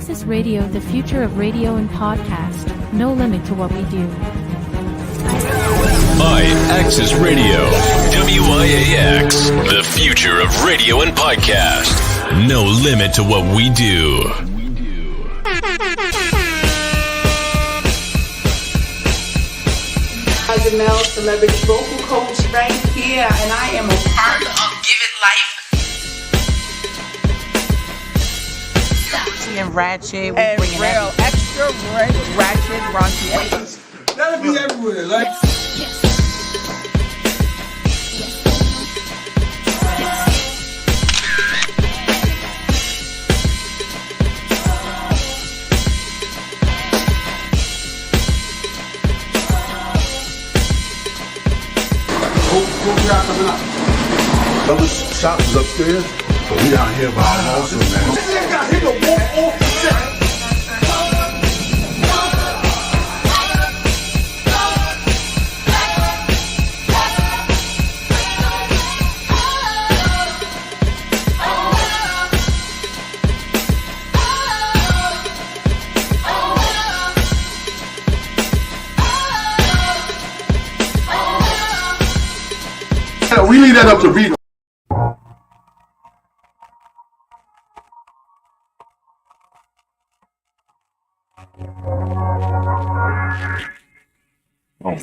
Access Radio, the future of radio and podcast. No limit to what we do. Access Radio, WIAX, the future of radio and podcast. No limit to what we do. Mel, celebrity vocal coach right here, and I am a part of Give It Life. And ratchet, we and bringing real extra ratchet, raunchy. That'll be everywhere, like. Brothers, shop is upstairs, but we down here by our hustle, man. This nigga got hit to walk off the set. We leave that up to Rita.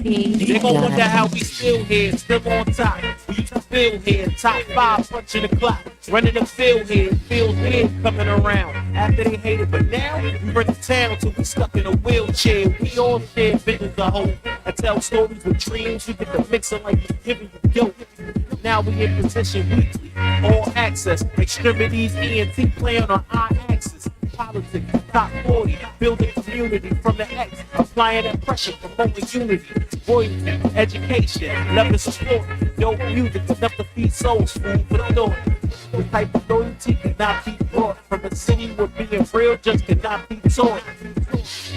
They gon' wonder how we still here, still on top. We used to feel here, top 5 punching the clock. Running the field here, feels weird coming around. After they hated, but now we run the town till we stuck in a wheelchair. We all share visions of hope. I tell stories with dreams. We get the mixer like we giving you dope. Now we in position weekly, all access. X-Tremitiez, ENT playing on our axis. Politics, top 40, building community from the X, applying that pressure, promoting unity, royalty, education, love and support, dope music, enough to feed souls, food for the thought. The type of loyalty cannot be brought from a city where being real just cannot be taught.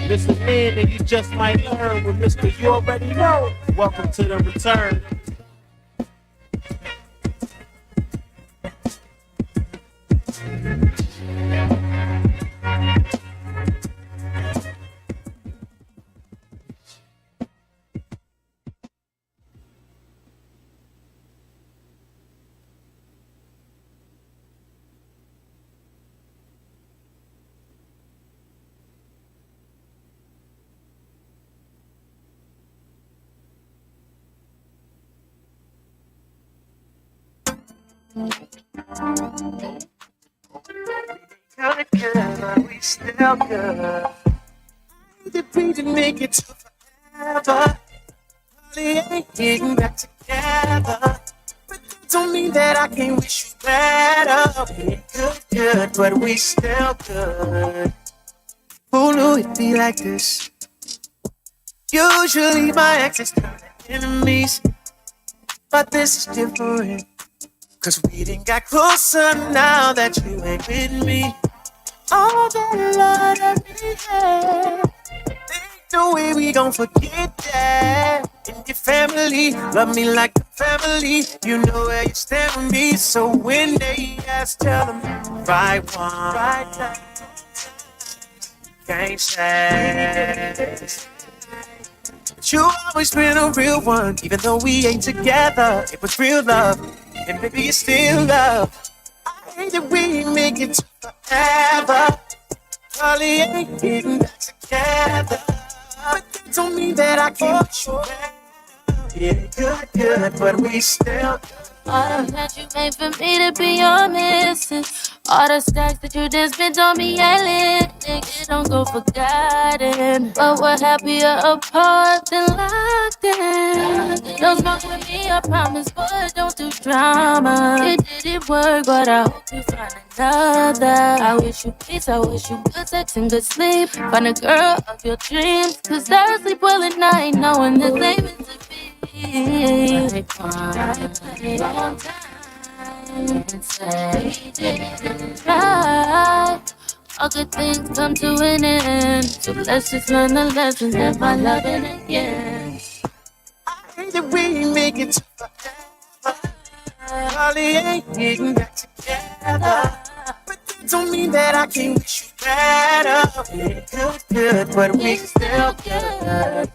Listen in and you just might learn with Mr. You Already Know. Welcome to the return. We still good. The beat to make it to forever. Really ain't getting back together. But that don't mean that I can't wish you better. We good, but we still good. Who knew it'd be like this? Usually my exes turn to enemies, but this is different. Cause we done got closer now that you ain't with me. All that love that we had, ain't no way we gon' forget that. And your family, love me like a family. You know where you stand with me. So when they ask, tell them right one, right time. Can't say. But you always been a real one. Even though we ain't together, it was real love. And baby, it's still love. I hate that we make it to forever. Probably ain't getting back together. But that don't mean that I can't wish you well. Yeah, good, but we still good. All the that you made for me to be your missus. All the stacks that you just spent on me, yelling. Nigga, don't go forgotten. But we're happier apart than locked in. Don't smoke with me, I promise, but don't do drama. It didn't work, but I hope you find another. I wish you peace, I wish you good sex and good sleep. Find a girl of your dreams. Cause I sleep well at night, knowing this ain't meant to be. I put it on time and say we didn't try. All good things come to an end, so let's just learn the lessons and find love in the end. I hate that we make it to forever. Probably ain't getting back together, but that don't mean that I can't wish you better. Good, but we still good.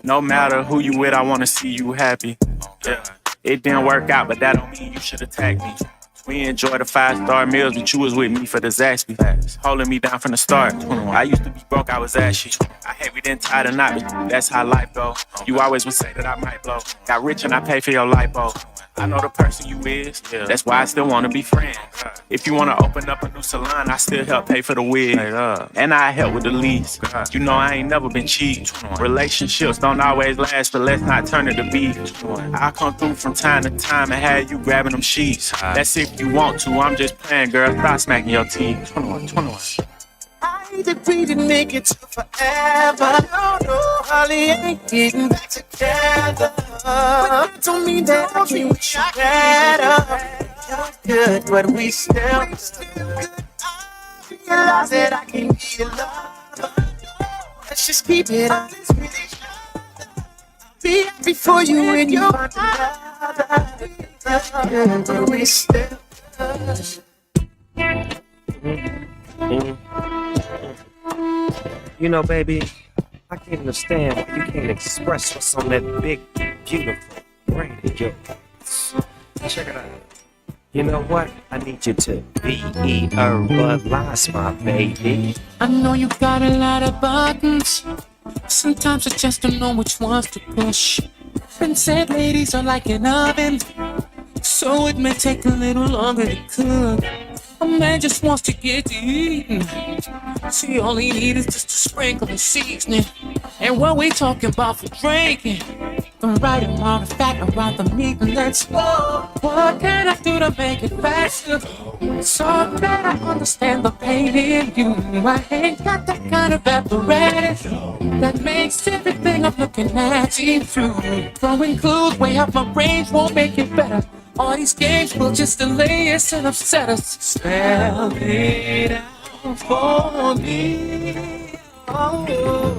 No matter who you with, I wanna see you happy. Yeah. It didn't work out, but that don't mean you should attack me. We enjoy the 5-star meals, but you was with me for the Zaxby. Holding me down from the start. I used to be broke, I was ashy. I hate we didn't tie the knot, but that's how life go. You always would say that I might blow. Got rich and I pay for your lipo. I know the person you is, that's why I still wanna be friends. If you wanna open up a new salon, I still help pay for the wig. And I help with the lease. You know I ain't never been cheap. Relationships don't always last, but let's not turn it to beef. I'll come through from time to time and have you grabbing them sheets. That's if you want to, I'm just playing, girl. Stop smacking your teeth. 21. I agree to make it to forever. No, Holly ain't getting back together. But that don't mean that I can't wish you better. You're good, but we still good. I realize that I can be your lover. Let's just keep it honest with each other. Be happy for you when you find another. You're good, but we still good. You know, baby, I can't understand why you can't express what's on that big, beautiful brain of yours. Check it out. You know what? I need you to verbalize, my baby. I know you got a lot of buttons. Sometimes I just don't know which ones to push. And said ladies are like an oven, so it may take a little longer to cook. A man just wants to get to eating. See, all he needs is just to sprinkle the seasoning. And what we talking about for drinking? The right amount of fat around the meat, and let's go. What can I do to make it faster? So that I understand the pain in you. I ain't got that kind of apparatus that makes everything I'm looking at see through. Throwing clues way out my range won't make it better. All these games will just delay us and upset us. Spell it out for me. Oh,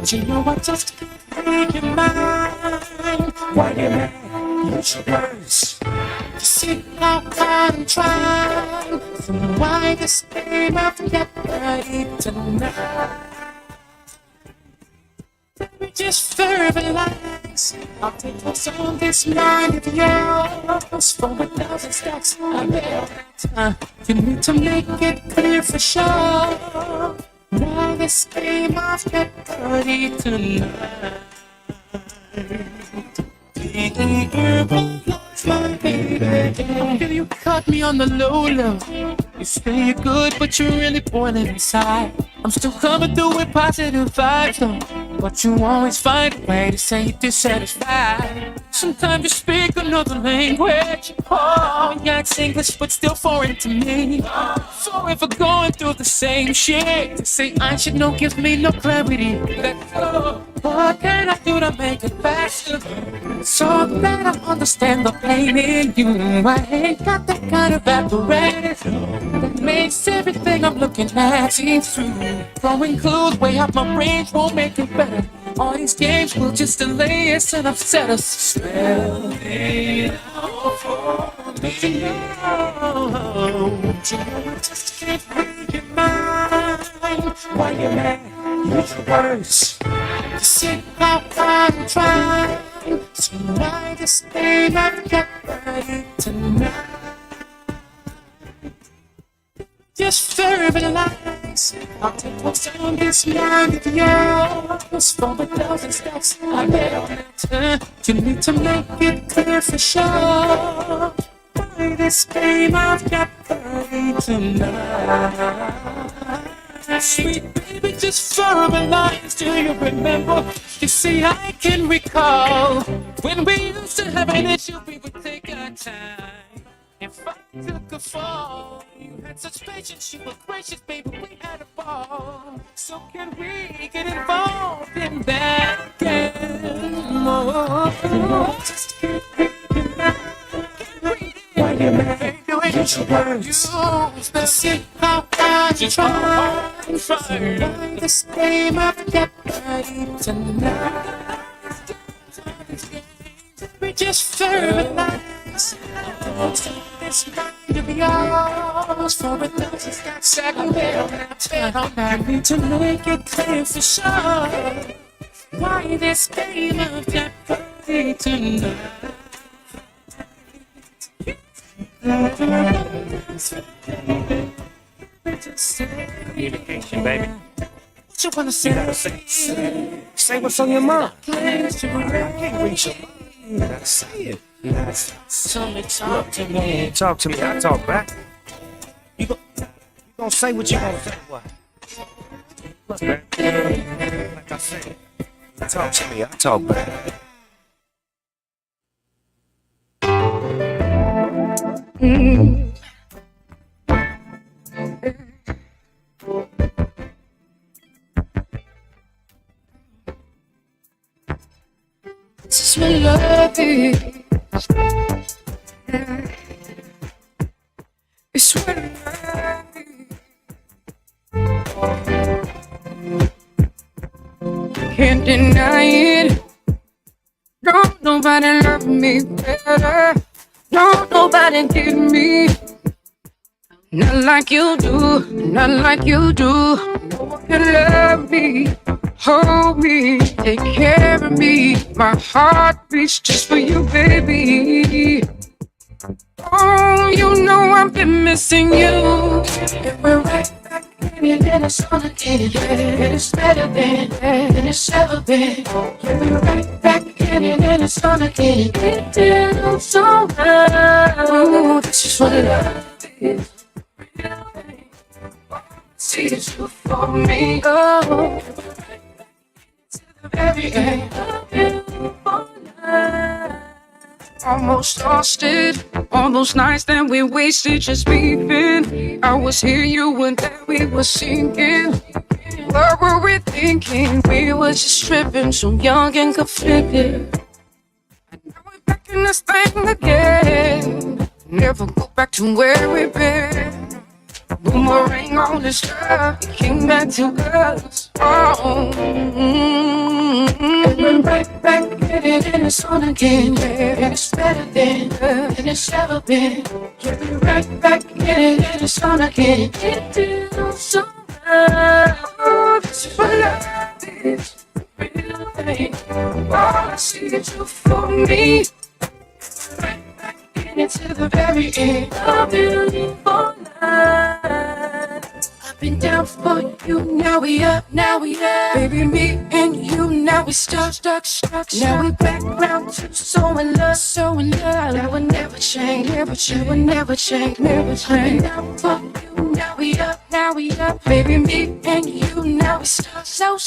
you know I just can't read your mind. Why you mad? Use your words to see how I'm trying. So why this game of get ready tonight? Let me just verbalize. I'll take what's on this mind of yours. For 1,000 stacks, I bet you need to make it clear for sure. Now this game I've got ready tonight. My baby, I feel you caught me on the low. You say you're good, but you're really boiling inside. I'm still coming through with positive vibes, though. But you always find a way to say you're dissatisfied. Sometimes you speak another language. Oh, yeah, it's English, but still foreign to me. So if we're going through the same shit, to say I should know gives me no clarity. Let's go. What can I do to make it faster? So that I understand the pain in you. I ain't got that kind of apparatus that makes everything I'm looking at see through. Throwing clues way out my range won't make it better. All these games will just delay us and upset us. Spell it out for me. You know I just can't read your mind. Why you mad? Use your words to see how I'm trying. So why this game I've got ready tonight? Just verbalize. I'll take what's on this mind of yours. For 1,000 stacks, I bet on it. You need to make it clear for sure. Why this game I've got ready tonight? Sweet baby, just verbalize. Do you remember? You see, I can recall when we used to have an issue, we would take our time. If I took a fall, you had such patience, you were gracious, baby, we had a ball. So can we get involved in that again? Oh, just can't read your mind. Why you mad? Use your words. Use the see how I try. Why this game I've got ready tonight? We just verbalize. This to be yours for a thousand got second there. You need to make it clear for sure why this game of jeopardy tonight. Communication, baby. What you wanna say? You gotta say what's on your mind. I can't reach your mind. You gotta say it. You gotta say it. Talk to me. Talk to me, I talk back. You gonna say what you gonna say, what? Look, man, like I said, talk to me, I talk back. This is what love is. It's what love is. Can't deny it. Don't nobody love me better. Don't nobody get me. Not like you do. Not like you do. No one can love me. Hold me, take care of me. My heart beats just for you, baby. Oh, you know I've been missing you. And we're right back in it, and it's on again. And it's better than it's ever been. Yeah, we're right back in it, and it's on again. It feels so right. Oh, this is what love is. See it's you for me. Oh, every day of beautiful night. Almost lost it. All those nights that we wasted just beefing. I was here, you were there, we were sinking. What were we thinking? We were just tripping, so young and conflicted. And now we're back in this thing again. Never go back to where we've been. Boomerang on this love, it came back to us. Oh, and we're right back in it, and it's on again. Yeah, and it's better than it's ever been. Yeah, we're right back in it, and it's on again. It feels so right. Oh, this is what love is, real thing. All I see is you for me. Right back in it to the very end. A beautiful night. I've been down for you, now we up, baby, me and you, now we stuck. Now we back round to so in love, that will never change, that will never change. I've been down for you, now we up, baby, me and you, now we stuck. Now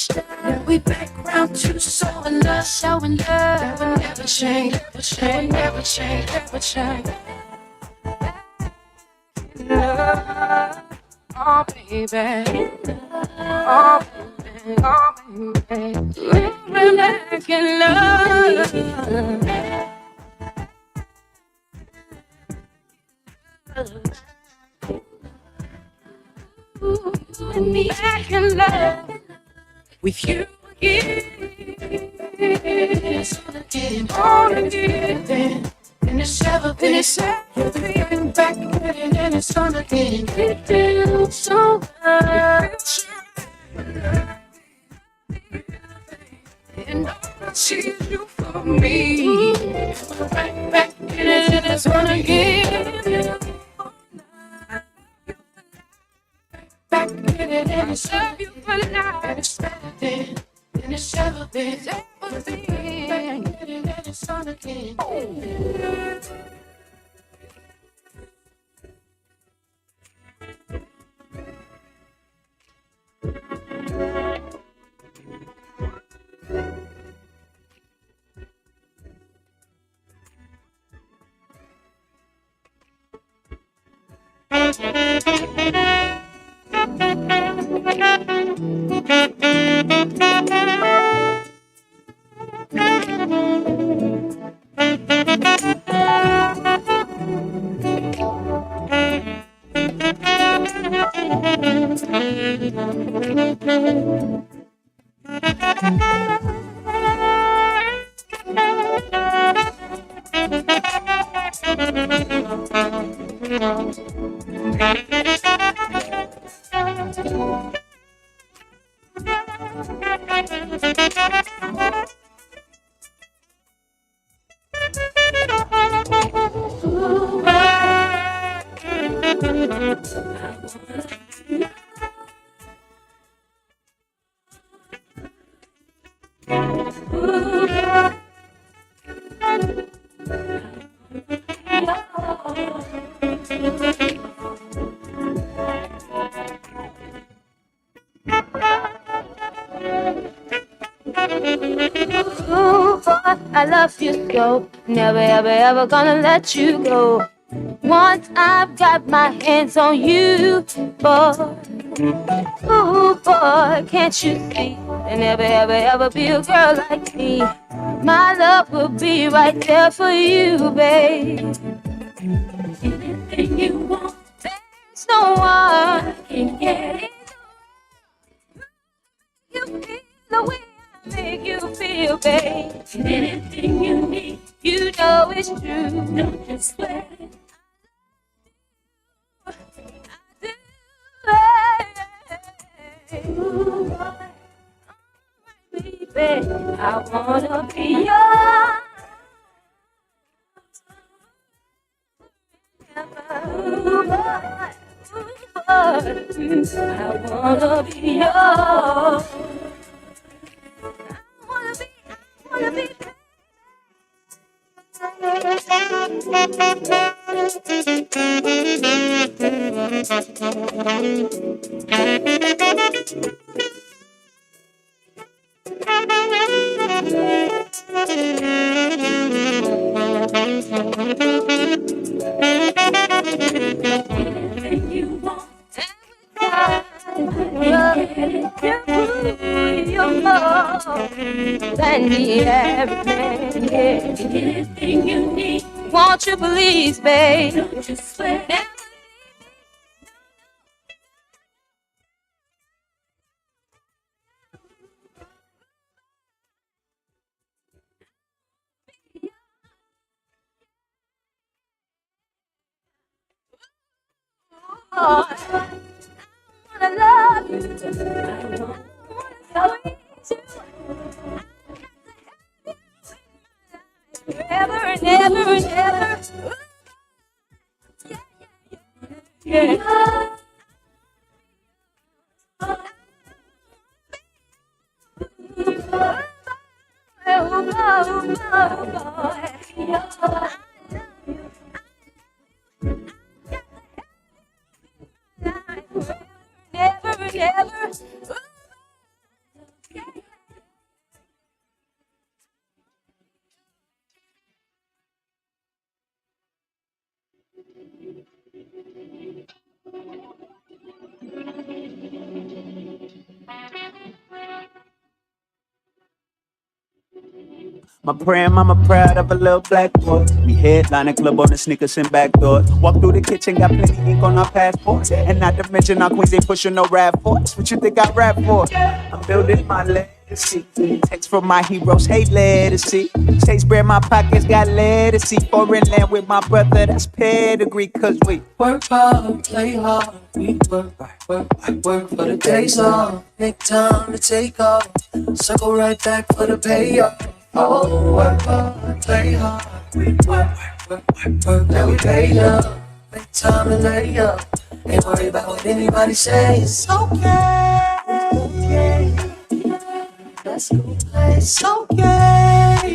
we back round to so in love, that will never change, never change. Love. Oh, baby. Oh, baby. Oh, baby. Living like in love. And me back in love with you again. All again. And it's ever been, you'll be back again, and it's on again. It feels so right. And I see you for me. We're right back in it, and it's on again. Back in it, and it's on you for life. And it's better than it's ever been. Back in it, and it's on again. Ooh, boy, I love you so. Never, ever, ever gonna let you go. Once I've got my hands on you, boy. Ooh, boy, can't you see? There'll never, ever, ever be a girl like me. My love will be right there for you, babe. Anything you want, there's no one can get it. You feel the way I make you feel, babe. Anything you need, you know it's true. Don't just sweat it. Ooh, baby, I wanna be yours. Ooh, boy, I wanna be yours. I wanna be. Anything you need, won't you please, babe? Don't you sweat it. Oh, I wanna love you. I wanna squeeze you. Forever and ever and ever. Yeah. Never and ever. My praying mama proud of a little black boy. We headlining club on the sneakers and back doors. Walk through the kitchen, got plenty ink on our passports. And not to mention our queens ain't pushing no rap force. What you think I rap for? I'm building my legacy. Text from my heroes, hate legacy. Shakespeare in my pockets, got legacy. Foreign land with my brother, that's pedigree. Cause we work hard, play hard. We work for the days off. Make time to take off. Circle right back for the payoff. Oh, work hard, play hard. We work, now we pay up. Make time to lay up. Ain't worry about what anybody says. It's okay. Let's go play. It's okay.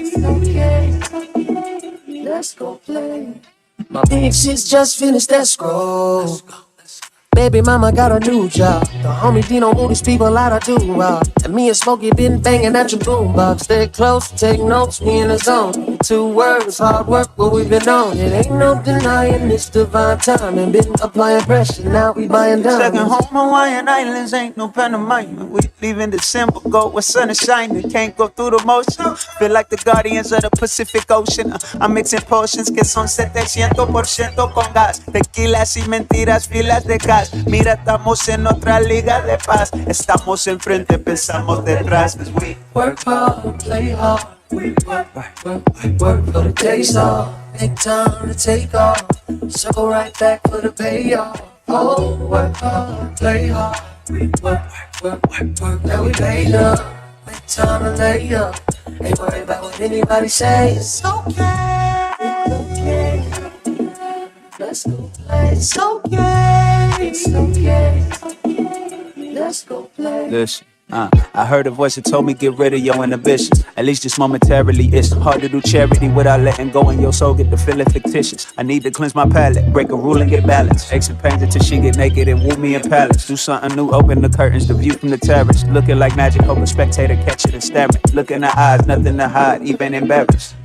Let's go play. My big sis just finished that scroll. Baby mama got a new job. The homie Dino moved his people out of do-wop. And me and Smokey been banging at your boombox. Stay close, take notes, we in the zone. 2 words, hard work, what we been on. It ain't no denying this divine time. And been applying pressure, now we buying diamonds. Second home Hawaiian Islands, ain't no pantomime. We leave in December, go where sun is shining. Can't go through the motion. Feel like the guardians of the Pacific Ocean. I'm mixing potions que son 700% con gas. Tequilas y mentiras, filas de gas. Mira, estamos en otra liga de paz. Estamos enfrente, pensamos detrás. Cause we work hard, play hard. We work for the days off. Make time to take off. Circle right back for the payoff. Oh, work hard, play hard. We work, now we paid up. Make time to lay up. Ain't worry about what anybody says. It's okay. Let's go play. It's okay. It's okay. Let's go play. Listen, I heard a voice that told me get rid of your inhibitions. At least just momentarily. It's hard to do charity without letting go and your soul get to feeling fictitious. I need to cleanse my palate, break a rule and get balance. Aches and pains until she get naked and woo me in palace. Do something new, open the curtains, the view from the terrace. Looking like magic, hope a spectator catch it and staring. Look in her eyes, nothing to hide, even embarrassed.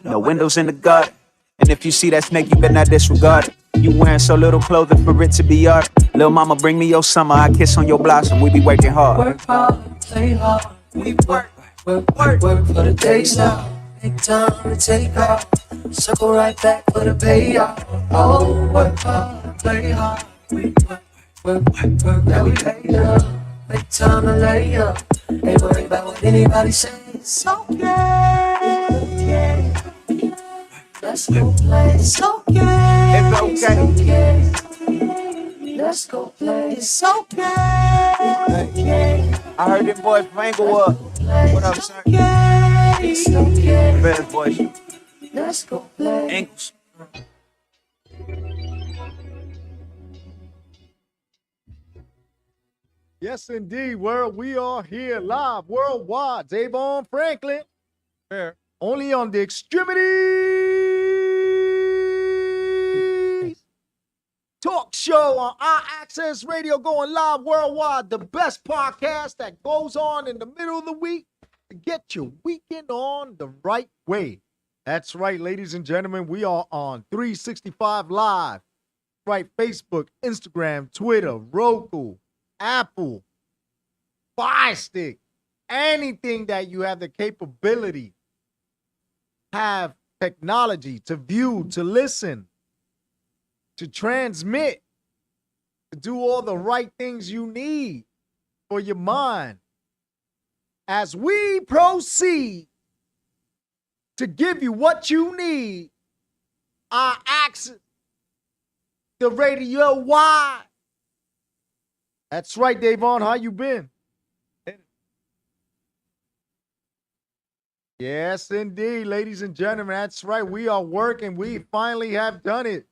No windows in the garden. And if you see that snake, you better not disregard it. You wearing so little clothing for it to be art. Lil' mama, bring me your summer, I kiss on your blossom. We be working hard. Work hard, play hard. We work for the days now. Make time to take off. Circle right back for the payoff. Oh, work hard, play hard. We work, now we pay up. Make time to lay up. Ain't worried about what anybody says. It's okay. Let's go play. It's okay. It's okay. Let's go play. It's okay. I heard them boys from Englewood. What up, sir? It's okay. The best boys. Let's go play. Ankles. Yes, indeed, world. We are here live worldwide. DAYVON Franklin. Here. Only on the X-Tremitiez talk show on our Access Radio, going live worldwide. The best podcast that goes on in the middle of the week to get your weekend on the right way. That's right, ladies and gentlemen. We are on 365 Live. Right, Facebook, Instagram, Twitter, Roku, Apple, Fire Stick, anything that you have the capability, have technology to view, to listen, to transmit, to do all the right things you need for your mind. As we proceed to give you what you need, our access, the radio wide. That's right, DAYVON. How you been? Yes, indeed, ladies and gentlemen. That's right. We are working. We finally have done it.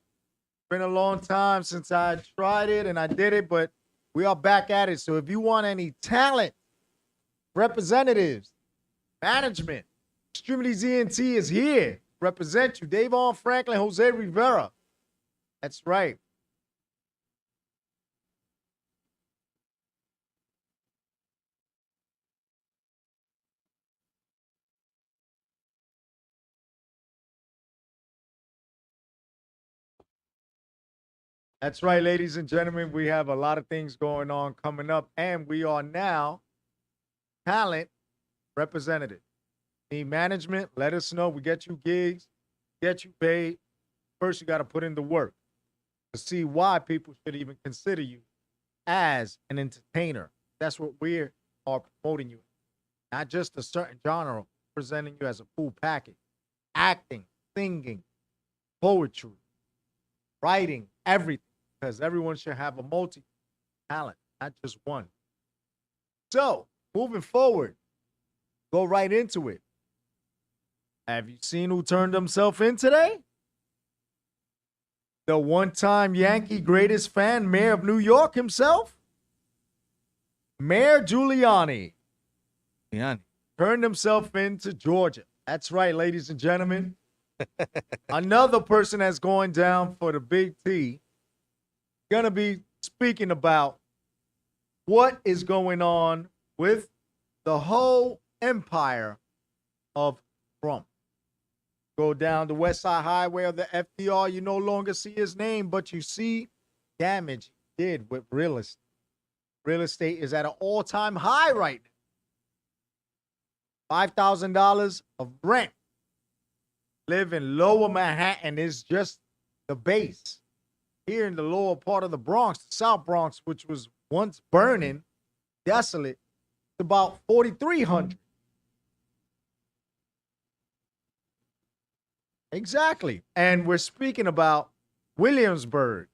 Been a long time since I tried it and I did it, but we are back at it. So if you want any talent, representatives, management, X-Tremitiez ENT is here. Represent you. DAYVON Franklin, Jose Rivera. That's right. That's right, ladies and gentlemen. We have a lot of things going on coming up, and we are now talent representative. Need management? Let us know. We get you gigs, get you paid. First, you got to put in the work to see why people should even consider you as an entertainer. That's what we are promoting you. Not just a certain genre, presenting you as a full package. Acting, singing, poetry, writing, everything. Because everyone should have a multi-talent, not just one. So, moving forward, go right into it. Have you seen who turned himself in today? The one-time Yankee greatest fan, Mayor of New York himself, Mayor Giuliani. Turned himself into Georgia. That's right, ladies and gentlemen. Another person that's going down for the big T. Going to be speaking about what is going on with the whole empire of Trump. Go down the West Side Highway of the FDR, you no longer see his name, but you see damage he did with real estate. Real estate is at an all-time high right now. $5,000 of rent. Live in Lower Manhattan is just the base. Here in the lower part of the Bronx, the South Bronx, which was once burning, desolate, it's about 4,300. Exactly. And we're speaking about Williamsburg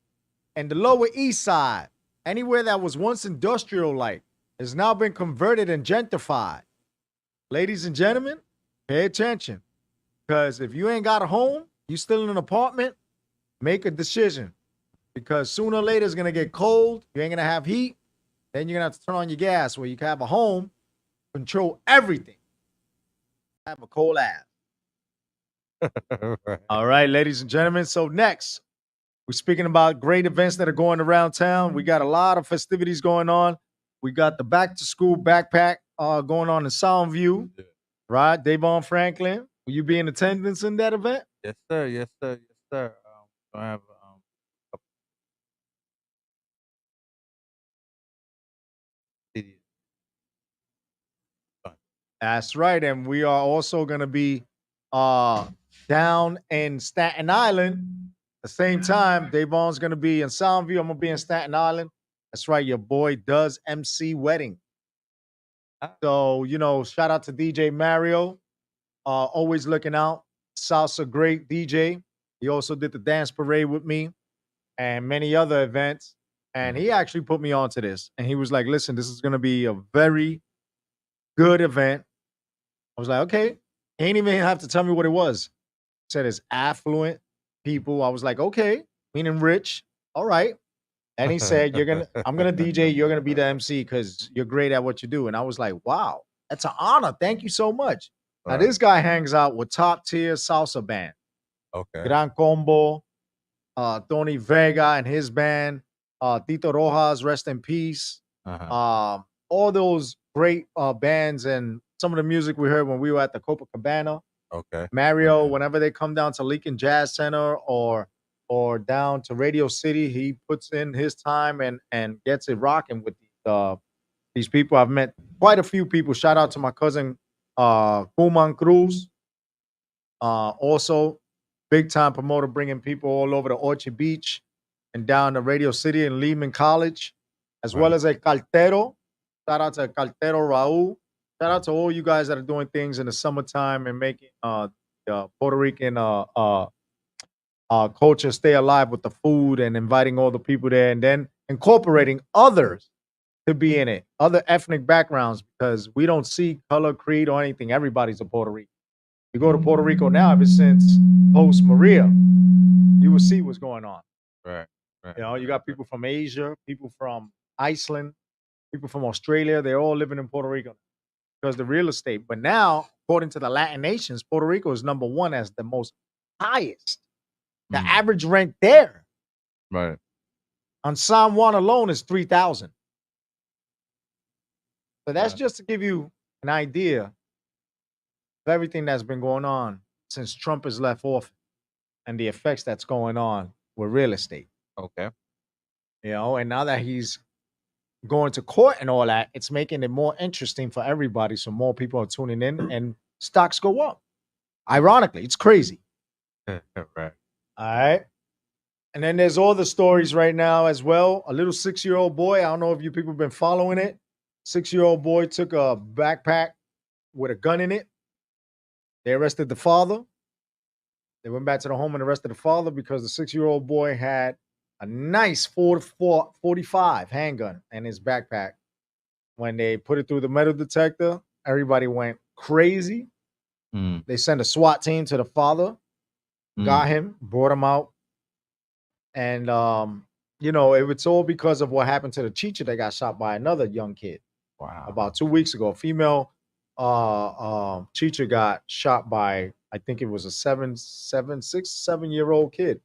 and the Lower East Side. Anywhere that was once industrial-like has now been converted and gentrified. Ladies and gentlemen, pay attention. Because if you ain't got a home, you still in an apartment, make a decision. because sooner or later it's gonna get cold. You ain't gonna have heat. Then you're gonna have to turn on your gas where you can have a home, control everything. Have a cold ass. All right, ladies and gentlemen. So next, we're speaking about great events that are going around town. We got a lot of festivities going on. We got the back to school backpack going on in Soundview, right? DAYVON Franklin, will you be in attendance in that event? Yes, sir. Yes, sir. Yes, sir. I have CDs. That's right. And we are also going to be down in Staten Island. At the same time, DAYVON's going to be in Soundview. I'm going to be in Staten Island. That's right. Your boy does MC wedding. So, shout out to DJ Mario. Always looking out. Salsa great DJ. He also did the dance parade with me and many other events. And he actually put me onto this. And he was like, listen, this is going to be a very good event. I was like, okay. He ain't even have to tell me what it was. He said it's affluent people. I was like, okay, meaning rich. All right. And he said, I'm gonna DJ, you're gonna be the MC because you're great at what you do. And I was like, wow, that's an honor. Thank you so much. Now, this guy hangs out with top tier salsa band. Okay. Gran Combo, Tony Vega and his band, Tito Rojas, rest in peace. All those great bands and some of the music we heard when we were at the Copacabana. Okay. Mario, whenever they come down to Lincoln Jazz Center or down to Radio City, he puts in his time and gets it rocking with these people. I've met quite a few people. Shout out to my cousin Kuman Cruz. Also, big time promoter, bringing people all over to Orchard Beach and down to Radio City and Lehman College, as well as a Caltero. Shout out to Caltero Raul. Shout out to all you guys that are doing things in the summertime and making the Puerto Rican culture stay alive with the food and inviting all the people there and then incorporating others to be in it, other ethnic backgrounds, because we don't see color, creed, or anything. Everybody's a Puerto Rican. You go to Puerto Rico now, ever since post Maria, you will see what's going on. Right. You got people from Asia, people from Iceland, people from Australia. They're all living in Puerto Rico because the real estate. But now, according to the Latin nations, Puerto Rico is number one as the most highest. The average rent there, right, on San Juan alone is $3,000. So that's just to give you an idea of everything that's been going on since Trump has left office and the effects that's going on with real estate. Okay. And now that he's going to court and all that, it's making it more interesting for everybody. So more people are tuning in and stocks go up. Ironically, it's crazy. Right. All right. And then there's all the stories right now as well. A little 6-year-old boy. I don't know if you people have been following it. 6-year-old boy took a backpack with a gun in it. They arrested the father. They went back to the home and arrested the father because the 6-year-old boy had a nice 45 handgun in his backpack. When they put it through the metal detector, everybody went crazy. They sent a SWAT team to the father, got him, brought him out. And, it's all because of what happened to the teacher that got shot by another young kid. Wow. About 2 weeks ago, a female teacher got shot by, I think it was a 7-year-old kid.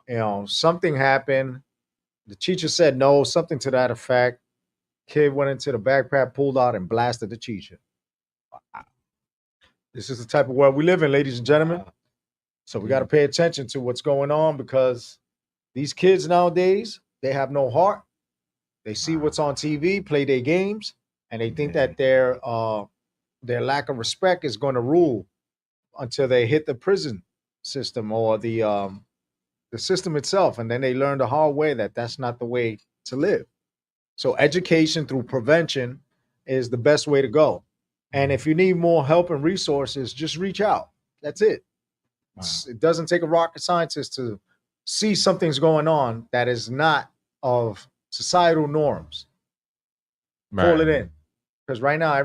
Wow. Something happened. The teacher said no, something to that effect. Kid went into the backpack, pulled out, and blasted the teacher. Wow. This is the type of world we live in, ladies and gentlemen. So we got to pay attention to what's going on because these kids nowadays, they have no heart. They see what's on TV, play their games, and they think that their lack of respect is going to rule until they hit the prison system or the system itself, and then they learn the hard way that that's not the way to live. So education through prevention is the best way to go. And if you need more help and resources, just reach out. That's it. Wow. It doesn't take a rocket scientist to see something's going on that is not of societal norms. Call it in. Because right now,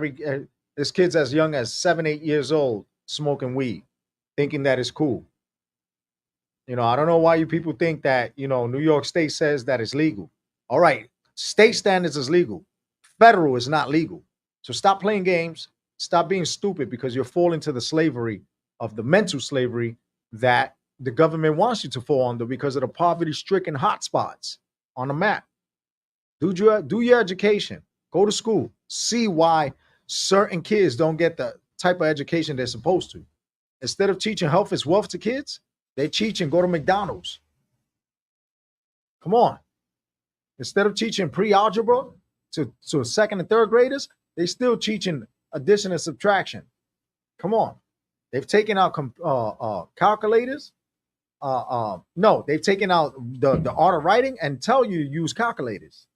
this kid's as young as 7-8 years old smoking weed, thinking that is cool. I don't know why you people think that, New York State says that it's legal. All right, state standards is legal. Federal is not legal. So stop playing games. Stop being stupid because you're falling to the slavery of the mental slavery that the government wants you to fall under because of the poverty-stricken hotspots on the map. Do your education. Go to school. See why certain kids don't get the type of education they're supposed to. Instead of teaching health is wealth to kids, they teach and go to McDonald's. Come on. Instead of teaching pre-algebra to second and third graders, they still teaching addition and subtraction. Come on. They've taken out calculators. No, they've taken out the art of writing and tell you to use calculators.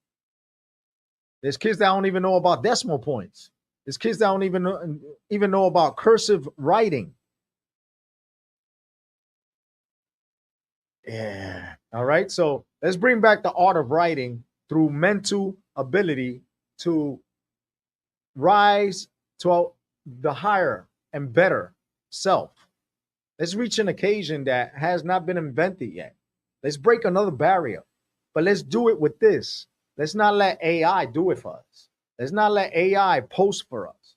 There's kids that don't even know about decimal points. There's kids that don't even know about cursive writing. Yeah. All right. So let's bring back the art of writing through mental ability to rise to the higher and better self. Let's reach an occasion that has not been invented yet. Let's break another barrier, but let's do it with this. Let's not let AI do it for us. Let's not let AI post for us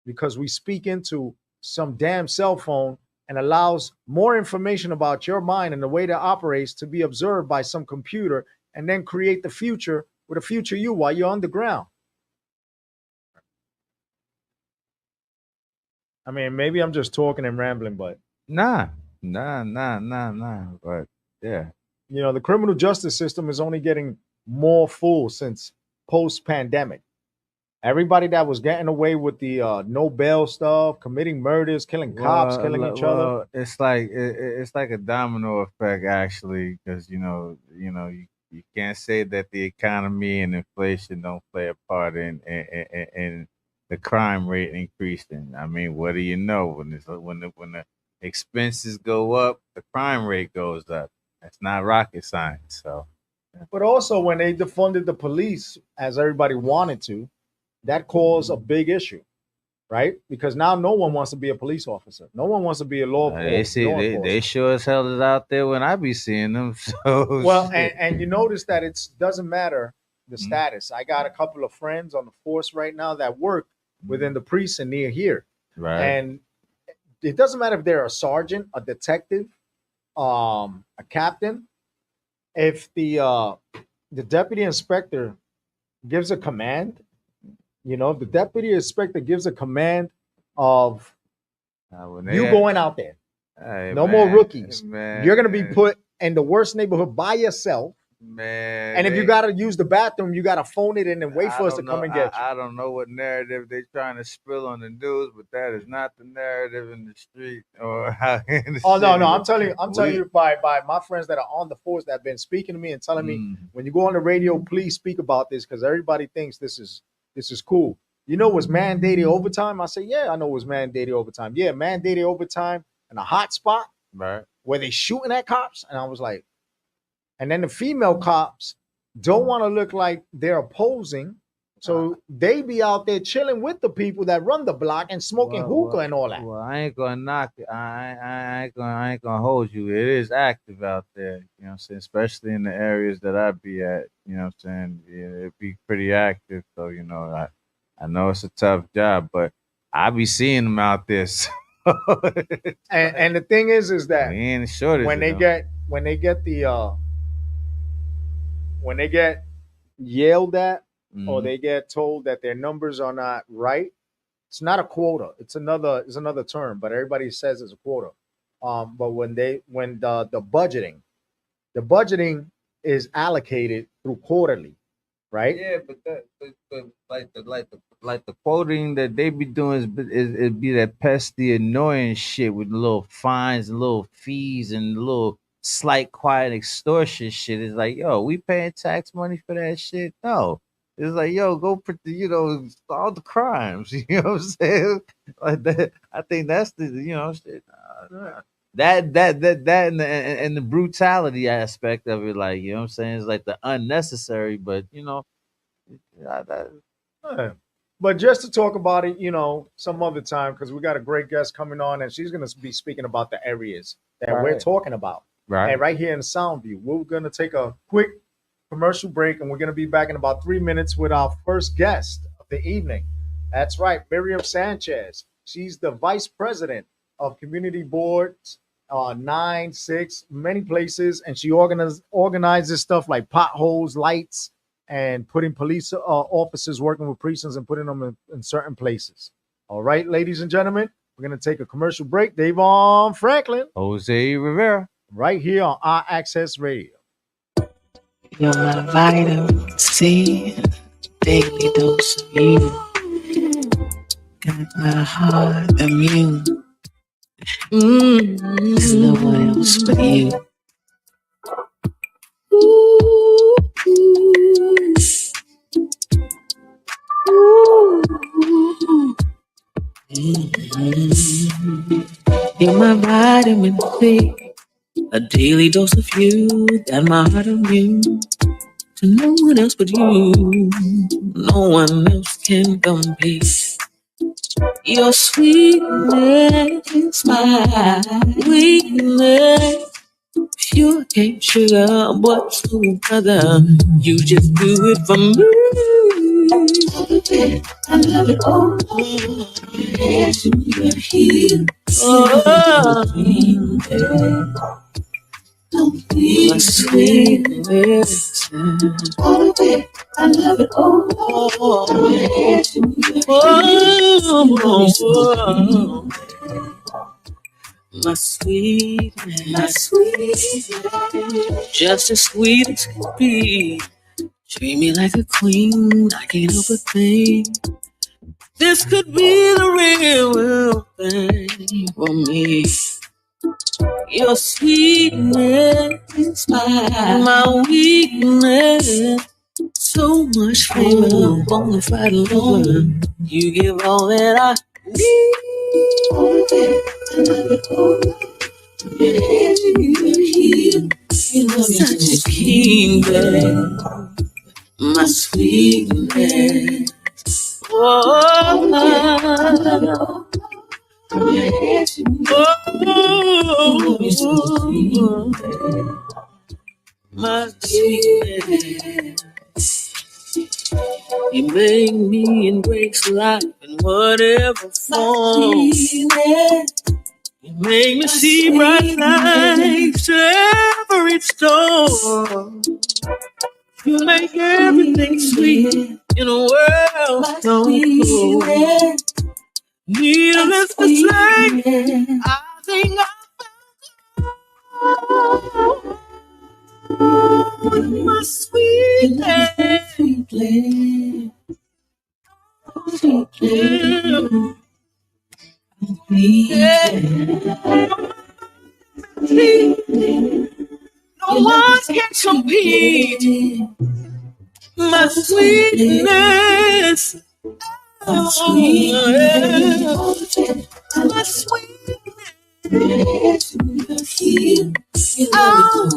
because we speak into some damn cell phone and allows more information about your mind and the way that operates to be observed by some computer and then create the future with a future you while you're underground. I mean, maybe I'm just talking and rambling, but Nah. But yeah. The criminal justice system is only getting more full since post-pandemic. Everybody that was getting away with the no bail stuff, committing murders, killing cops, killing each other. It's like it's like a domino effect, actually, because you can't say that the economy and inflation don't play a part in the crime rate increasing. I mean, what do you know when the expenses go up, the crime rate goes up. That's not rocket science. So, but also when they defunded the police as everybody wanted to, that caused a big issue, right? Because now no one wants to be a police officer. No one wants to be a law enforcement. They sure as hell is out there when I be seeing them. So well, and you notice that it doesn't matter the status. I got a couple of friends on the force right now that work within the precinct near here, right? And it doesn't matter if they're a sergeant, a detective, a captain. If the deputy inspector gives a command, if the deputy inspector gives a command of you going out there, no more rookies. You're going to be put in the worst neighborhood by yourself. Man, and if you got to use the bathroom, you got to phone it in and wait for us to come and get you. I don't know what narrative they're trying to spill on the news, but that is not the narrative in the street or how in the city. No, I'm telling you by my friends that are on the force that have been speaking to me and telling me, when you go on the radio, please speak about this because everybody thinks this is cool. Was mandated overtime? I say, yeah, I know it was mandated overtime. Yeah, mandated overtime in a hot spot, right, where they shooting at cops. And I was like, and then the female cops don't want to look like they're opposing. So they be out there chilling with the people that run the block and smoking hookah and all that. Well, I ain't gonna knock it. I ain't gonna hold you. It is active out there, you know what I'm saying? Especially in the areas that I be at, you know what I'm saying? Yeah, it be pretty active. So, I know it's a tough job, but I be seeing them out there. So. and the thing is that when they get yelled at or they get told that their numbers are not right, it's not a quota. It's another term, but everybody says it's a quota. But when the budgeting is allocated through quarterly, right? Yeah, but like the quoting that they be doing is be that pesky, annoying shit with little fines and little fees and little slight quiet extortion shit. It's like, yo, we paying tax money for that shit? No. It's like, yo, go all the crimes. You know what I'm saying? Like that. I think that's the shit. That and the brutality aspect of it, like, you know what I'm saying, it's like the unnecessary, but but just to talk about it, some other time, because we got a great guest coming on and she's going to be speaking about the areas that we're talking about. Right. And right here in Soundview. We're going to take a quick commercial break, and we're going to be back in about 3 minutes with our first guest of the evening. That's right, Miriam Sanchez. She's the vice president of community boards, 9, 6, many places, and she organizes stuff like potholes, lights, and putting police officers working with precincts and putting them in certain places. All right, ladies and gentlemen, we're going to take a commercial break. DAYVON Franklin. Jose Rivera. Right here on Our Access Radio. You're my vitamin C, daily dose of you. Got my heart immune. There's no one else but you. You're my vitamin C, a daily dose of you. Got my heart immune to no one else but you. No one else can compete. Your sweetness, my weakness. Pure cane sugar, but sweet brother, you just do it for me. I love it all. Yes, you're here. Oh, my sweetness. I love it all. Yes, my sweetness, my sweetness, just as sweet as can be. Treat me like a queen, I can't help but think this could be the real thing for me. Your sweetness, my weakness, so much flavor, bonafide lover. You give all that I need. You're such a king, babe. My sweetness. Oh, my sweetness. You make me embrace life in whatever form. You make me see bright lights to every storm. You make everything sweet in a world so cold. Needless to say, I think I found my sweetness. No one can compete. My sweetness. My sweetness. My sweetness. Oh,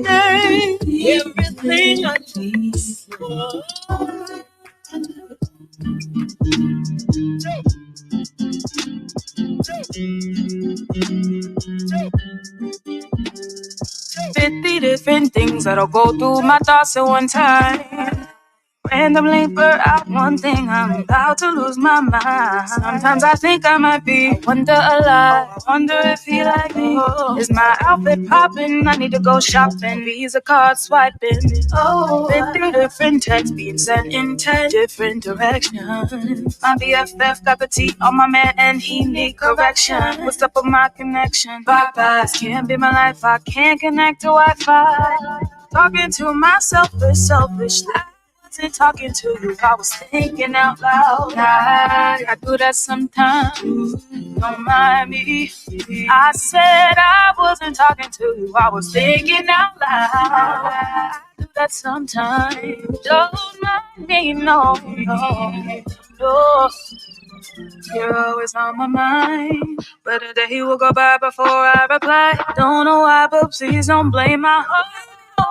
my everything I need. Different things that'll go through my thoughts at one time. Randomly blur out one thing, I'm about to lose my mind. Sometimes I think I might be, I wonder alive. I wonder if he like me. Is my outfit popping? I need to go shopping. Visa card swiping. 50 different texts being sent in 10 different directions. My BFF got the T on my man and he need correction. What's up with my connection? Bye-bye. This can't be my life. I can't connect to Wi-Fi. Talking to myself is selfish. wasn't talking to you, I was thinking out loud. I do that sometimes. don't mind me. I said I wasn't talking to you, I was thinking out loud. I do that sometimes. Don't mind me, no, no, no. You're always on my mind, but a day will go by before I reply. Don't know why, but please don't blame my heart.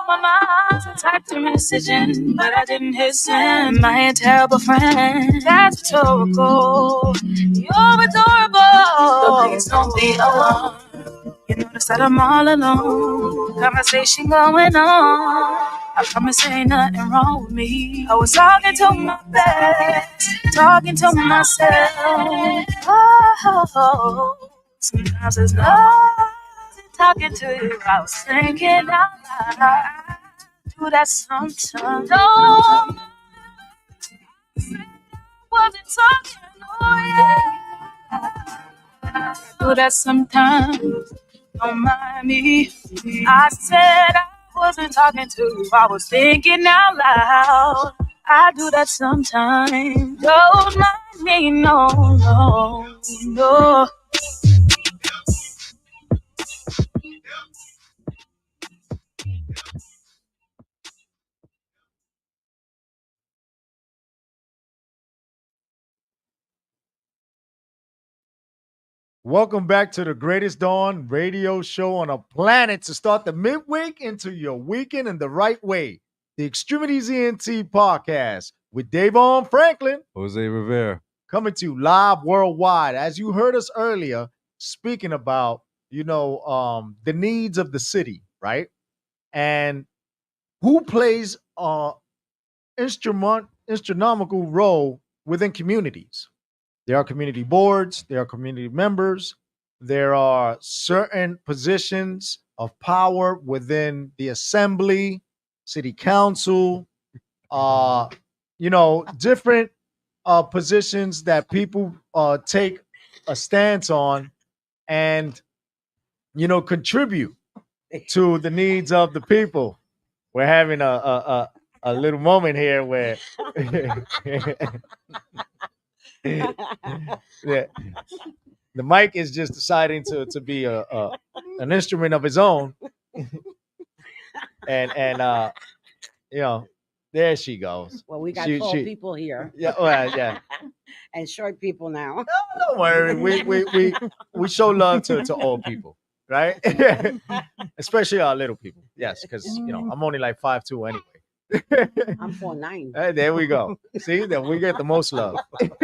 My mind's a typed a message in, but I didn't hit send. My a terrible friend, that's rhetorical. You're adorable, but please don't be alarmed. You notice that I'm all alone. Conversation going on. I promise ain't nothing wrong with me. I was talking to my best, talking to myself. Oh, sometimes it's not talking to you. I was thinking out loud. I do that sometimes. No, wasn't talking. Oh yeah, I do that sometimes. Don't mind me. I said I wasn't talking to you. I was thinking out loud. I do that sometimes. Don't mind me, no, no, no. Welcome back to the Greatest Dawn radio show on a planet to start the midweek into your weekend in the right way. The X-Tremitiez ENT podcast with DAYVON Franklin, Jose Rivera, coming to you live worldwide. As you heard us earlier, speaking about, the needs of the city, right? And who plays instrumental role within communities. There are community boards, there are community members, there are certain positions of power within the assembly, city council, different positions that people take a stance on and, contribute to the needs of the people. We're having a little moment here where yeah, the mic is just deciding to be an instrument of its own, and there she goes. Well, we got tall people here. Yeah, well, yeah. And short people now. No, don't worry. We show love to old people, right? Especially our little people. Yes, because I'm only like 5'2" anyway. I'm 4'9". There we go. See, that we get the most love. Look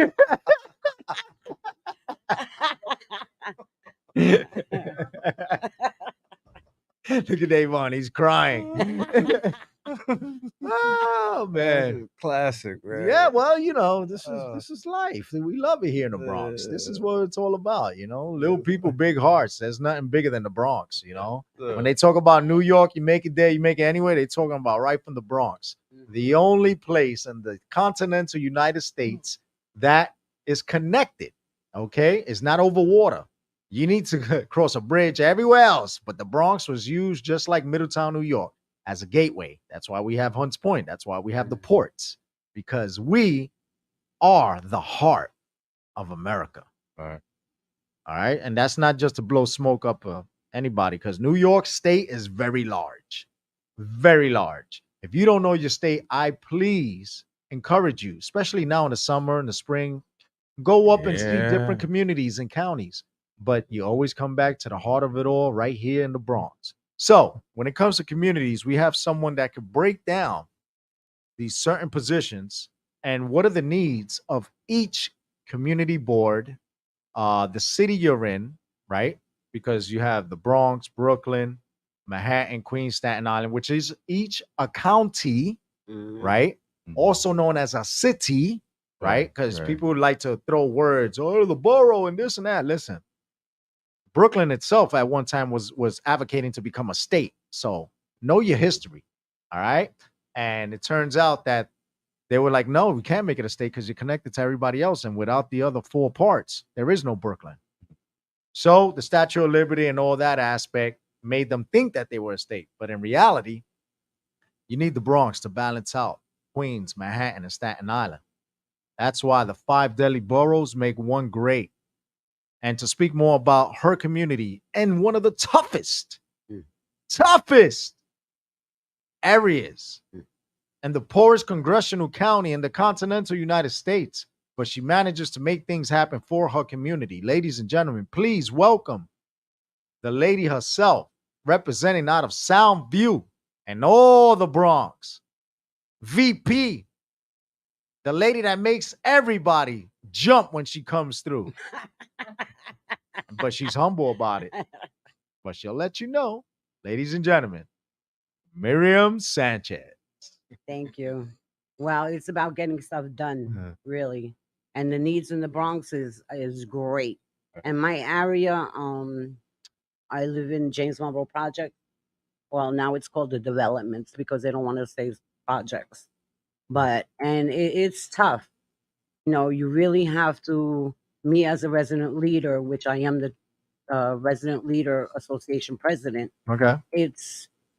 at DAYVON, he's crying. Oh man, classic, man. Yeah, well, this is life. We love it here in the Bronx. This is what it's all about, Little people, big hearts. There's nothing bigger than the Bronx, When they talk about New York, you make it there, you make it anywhere. They're talking about right from the Bronx, the only place in the continental United States that is connected. Okay, it's not over water. You need to cross a bridge everywhere else, but the Bronx was used just like Middletown, New York, as a gateway. That's why we have Hunts Point. That's why we have the ports, because we are the heart of America. All right. And that's not just to blow smoke up anybody, because New York State is very large, very large. If you don't know your state, I please encourage you, especially now in the summer and the spring, go up and see different communities and counties. But you always come back to the heart of it all right here in the Bronx. So when it comes to communities, we have someone that could break down these certain positions and what are the needs of each community board, the city you're in, right? Because you have the Bronx, Brooklyn, Manhattan, Queens, Staten Island, which is each a county, right? Also known as a city, right? Because people would like to throw words, the borough and this and that. Listen. Brooklyn itself at one time was advocating to become a state. So know your history. All right. And it turns out that they were like, no, we can't make it a state because you're connected to everybody else. And without the other four parts, there is no Brooklyn. So the Statue of Liberty and all that aspect made them think that they were a state. But in reality, you need the Bronx to balance out Queens, Manhattan, and Staten Island. That's why the 5 deadly boroughs make one great and to speak more about her community and one of the toughest areas and the poorest congressional county in the continental United States. But she manages to make things happen for her community. Ladies and gentlemen, please welcome the lady herself, representing out of Soundview and all the Bronx, VP, the lady that makes everybody jump when she comes through. But she's humble about it. But she'll let you know, ladies and gentlemen, Miriam Sanchez. Thank you. Well, it's about getting stuff done, really. And the needs in the Bronx is great. And my area, I live in James Monroe Project. Well, now it's called the developments because they don't want to say projects. And it's tough. You know, you really have to, me as a resident leader, which I am the Resident Leader Association president. Okay.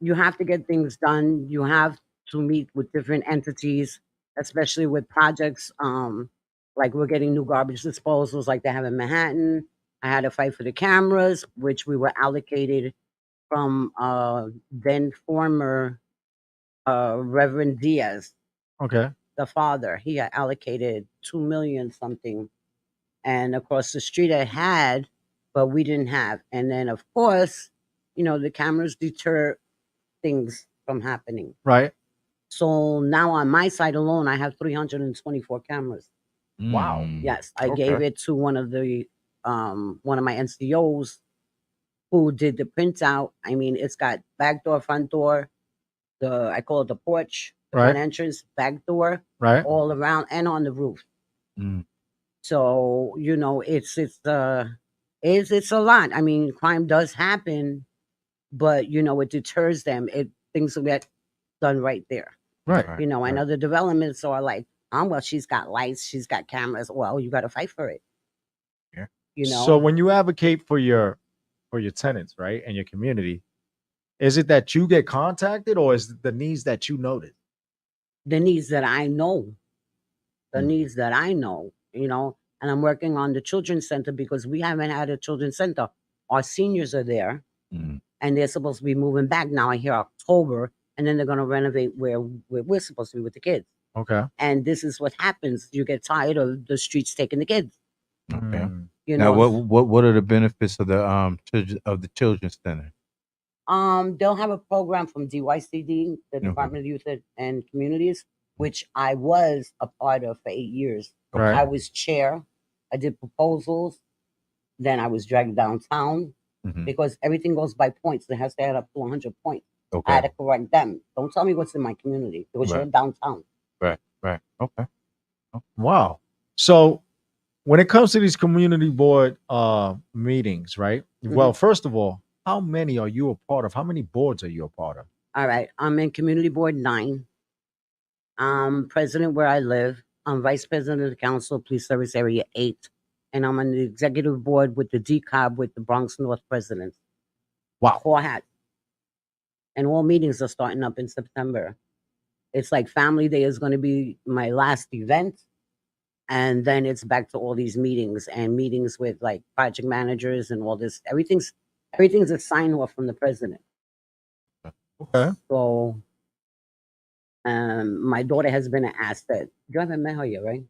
You have to get things done. You have to meet with different entities, especially with projects. Like we're getting new garbage disposals like they have in Manhattan. I had to fight for the cameras, which we were allocated from then former Reverend Diaz, Okay. the father. He had allocated 2 million something. And across the street I had, but we didn't have. And then of course, you know, the cameras deter things from happening. Right. So now on my side alone, I have 324 cameras. Wow. Yes, I gave it to one of my NCOs who did the printout. I mean, it's got back door, front door, I call it the porch, the front entrance, back door, all around, and on the roof. So you know, it's a lot. I mean, crime does happen, but you know, it deters them. Things will get done right there. Right. You know, and other developments are like, well, she's got lights, she's got cameras. Well, you got to fight for it. Yeah. You know. So when you advocate for your tenants, right, and your community, is it that you get contacted, or is it the needs that you noted? The needs that I know. The needs that I know. You know, and I'm working on the children's center because we haven't had a children's center. Our seniors are there, and they're supposed to be moving back now. I hear October, and then they're going to renovate where we're supposed to be with the kids. Okay. And this is what happens. You get tired of the streets taking the kids. Okay. You Now, know, what are the benefits of the children's center? they'll have a program from DYCD, the Department of Youth and Communities, which I was a part of for 8 years. Right. I was chair. I did proposals. Then I was dragged downtown because everything goes by points. It has to add up to 100 points. I had to correct them. Don't tell me what's in my community because you're downtown. Right. Okay. Wow. So when it comes to these community board meetings, right? Well, first of all, how many are you a part of? How many boards are you a part of? All right. I'm in Community Board 9. I'm president where I live. I'm vice president of the Council Police Service Area 8. And I'm on the executive board with the DCOB with the Bronx North presidents. Wow. 4 hats. And all meetings are starting up in September. It's like Family Day is going to be my last event. And then it's back to all these meetings and meetings with like project managers and all this. Everything's a sign off from the president. Okay. So my daughter has been an asset. You haven't met her yet, right?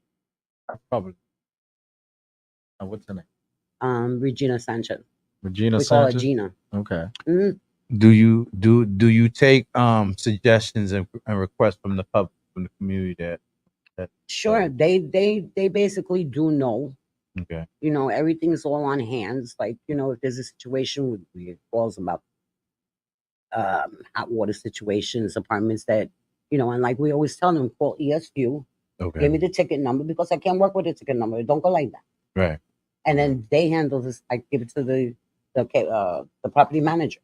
Probably. What's her name? Regina Sanchez. Regina we Sanchez. call her Gina. Okay. Do you take suggestions and requests from the public, from the community that Sure. They basically do know. Okay. You know, everything's all on hands. Like, you know, if there's a situation with calls about hot water situations, apartments that, you know, and like we always tell them, call ESQ. Okay. Give me the ticket number because I can't work with the ticket number. Don't go like that. Right. And then they handle this. I give it to the property manager.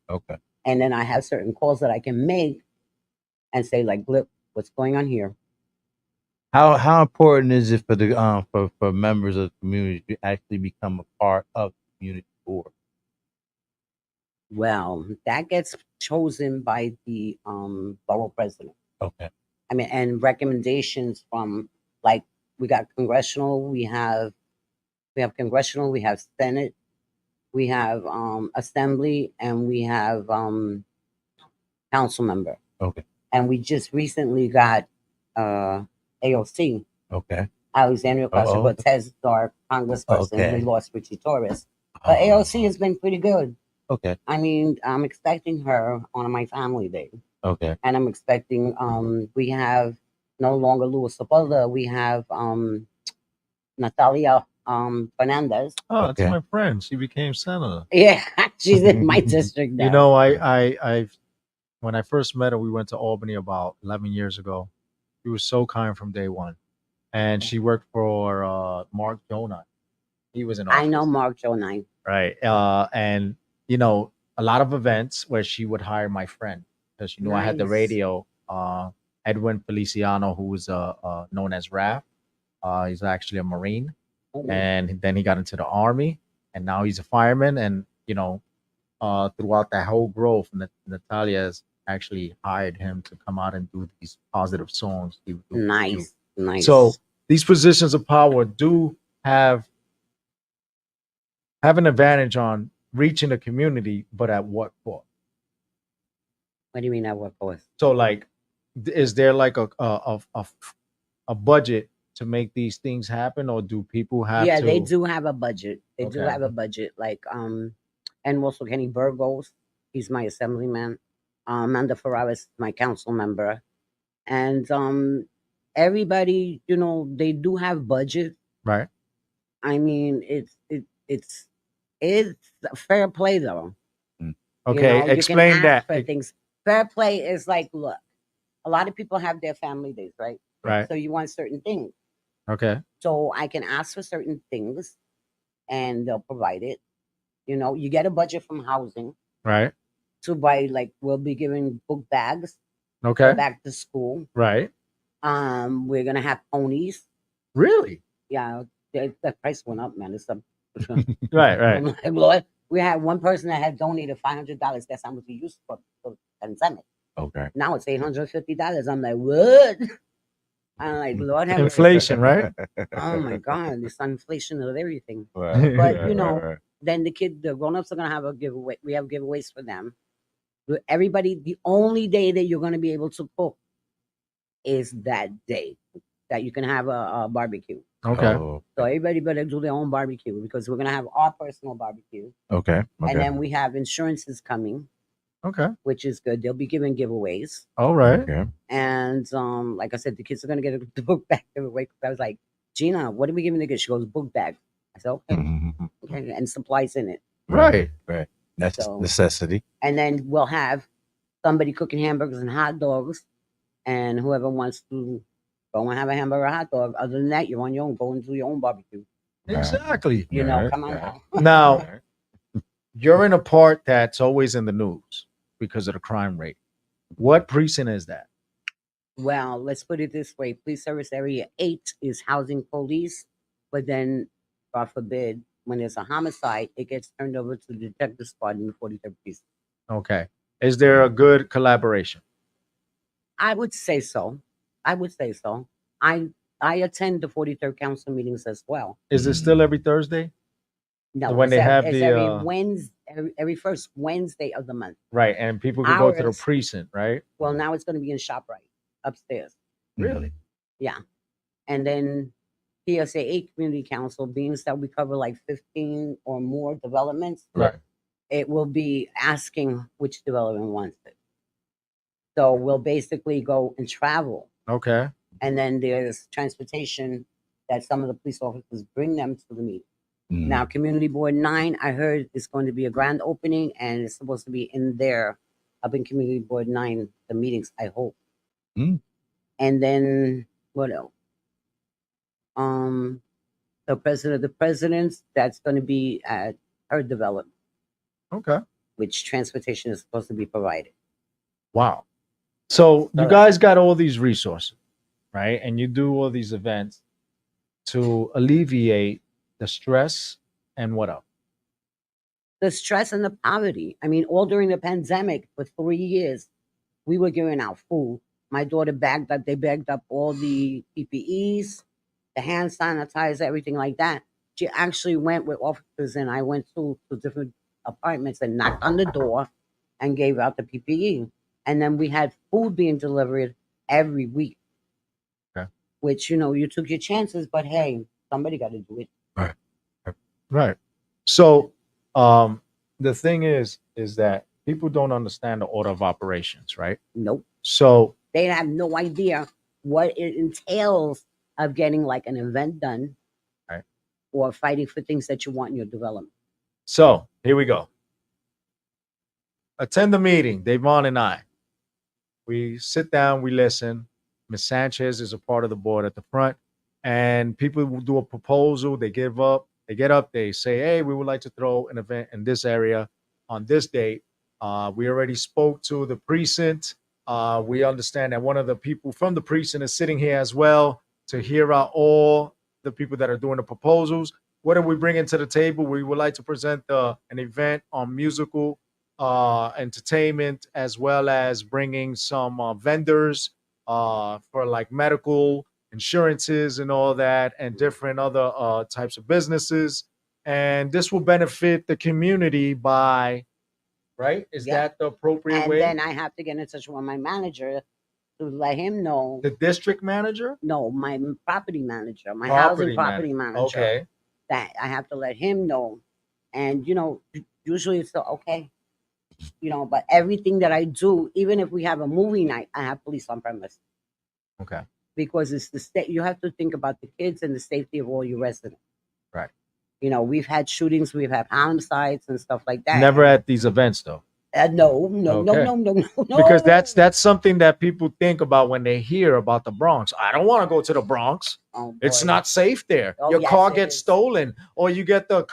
Okay. And then I have certain calls that I can make and say like, look, what's going on here? How important is it for the for members of the community to actually become a part of the community board? Well, that gets chosen by the borough president. Okay. I mean, and recommendations from like we got congressional, we have We have congressional, we have Senate, we have assembly, and we have council member. Okay. And we just recently got AOC, Okay. Alexandria Ocasio-Cortez, our congressperson. Okay. We lost Richie Torres. But AOC has been pretty good. Okay. I mean, I'm expecting her on my family day. Okay. And I'm expecting, we have no longer Louis Sepulveda. We have Natalia Fernandez. Oh, that's my friend. She became senator. Yeah, she's in my district now. You know, I when I first met her, we went to Albany about 11 years ago. She was so kind from day one. And she worked for Mark Jonah. He was in office. I know Mark Jonah. Right. And, you know, a lot of events where she would hire my friend because she knew I had the Nice. radio. Edwin Feliciano, who was known as Raph. He's actually a Marine. And then he got into the Army. And now he's a fireman. And, you know, throughout that whole growth, Natalia has actually hired him to come out and do these positive songs. Nice. Nice. So these positions of power do have an advantage on reaching the community, but at what cost? What do you mean at what cost? So, like, is there like a budget to make these things happen, or do people have? Yeah, to... they do have a budget. They do Okay. have a budget. Like, and also Kenny Burgos, he's my assemblyman. Amanda Ferraris, my council member, and everybody, you know, they do have budget. Right. I mean, it's fair play though. Okay, You can explain ask that. for things. Fair play is like, look, a lot of people have their family days, right? Right. So you want certain things. Okay. So I can ask for certain things, and they'll provide it. You know, you get a budget from housing Right. to buy, like, we'll be giving book bags. Okay. For back to school. Right. We're gonna have ponies. Really? Yeah, the price went up, man. It's up. Right. I'm like, Lord, we had one person that had donated $500. That's how much we used for the pandemic. Okay. Now it's $850. I'm like, what? I'm like, Lord have Inflation, right? Oh my God, it's inflation of everything. Right, But right, you know, right. then the grown-ups are gonna have a giveaway. We have giveaways for them. Everybody, the only day that you're gonna be able to cook is that day that you can have a barbecue. Okay. Oh, So everybody better do their own barbecue because we're gonna have our personal barbecue. okay. And Okay. then we have insurances coming, Okay. which is good. They'll be giving giveaways. All right. Okay. And like I said, the kids are gonna get the book bag giveaway. I was like, Gina, what are we giving the kids? She goes, book bag. I said, okay. Okay. And supplies in it. Right. Right. That's So- necessity. And then we'll have somebody cooking hamburgers and hot dogs. And whoever wants to go and have a hamburger or hot dog. Other than that, you're on your own. Go and do your own barbecue. Exactly. You know, Right, come on right. now. Now, you're in a part that's always in the news because of the crime rate. What precinct is that? Well, let's put it this way. Police Service Area 8 is housing police. But then, God forbid, when there's a homicide, it gets turned over to the detective squad in the 43rd precinct. Okay. Is there a good collaboration? I would say so. I would say so. I attend the 43rd council meetings as well. Is it still every Thursday? No, When they have it's the every Wednesday, every first Wednesday of the month. right, and people can go to the Ours- precinct, right? Well, now it's going to be in ShopRite upstairs. Really? Yeah. And then PSA 8 Community Council, being that we cover like 15 or more developments, Right. it will be asking which development wants it. So we'll basically go and travel. Okay. And then there's transportation that some of the police officers bring them to the meeting. Now, Community Board 9, I heard it's going to be a grand opening and it's supposed to be in there, up in Community Board 9, the meetings, I hope. Mm. And then what else? The president of the presidents, that's going to be at her development, Okay. which transportation is supposed to be provided. Wow. So you guys got all these resources, right? And you do all these events to alleviate the stress and what else? The stress and the poverty. I mean, all during the pandemic for 3 years, we were giving out food. My daughter they bagged up all the PPEs, the hand sanitizer, everything like that. She actually went with officers, and I went to different apartments and knocked on the door and gave out the PPE. And then we had food being delivered every week. Okay. Which, you took your chances, but hey, somebody got to do it. Right. Right. So, the thing is that people don't understand the order of operations, right? Nope. So They have no idea what it entails of getting like an event done, right, or fighting for things that you want in your development. So here we go. Attend the meeting, DAYVON and I. We sit down, we listen. Ms. Sanchez is a part of the board at the front, and people will do a proposal. They get up, they say, hey, we would like to throw an event in this area on this date. We already spoke to the precinct. We understand that one of the people from the precinct is sitting here as well to hear out all the people that are doing the proposals. What are we bringing to the table? We would like to present an event on musical entertainment, as well as bringing some vendors for like medical insurances and all that, and different other types of businesses. And this will benefit the community by, right? Is that the appropriate And way? then I have to get in touch with my manager to let him know. The district manager? No, my property manager, my housing property manager. Okay. That I have to let him know. And, usually it's okay. But everything that I do, even if we have a movie night, I have police on premise. Okay. Because it's the state. You have to think about the kids and the safety of all your residents. Right. We've had shootings, we've had homicides and stuff like that. Never at these events, though. No. Okay. Because that's something that people think about when they hear about the Bronx. I don't want to go to the Bronx. It's not safe there. Your car gets stolen, or you get the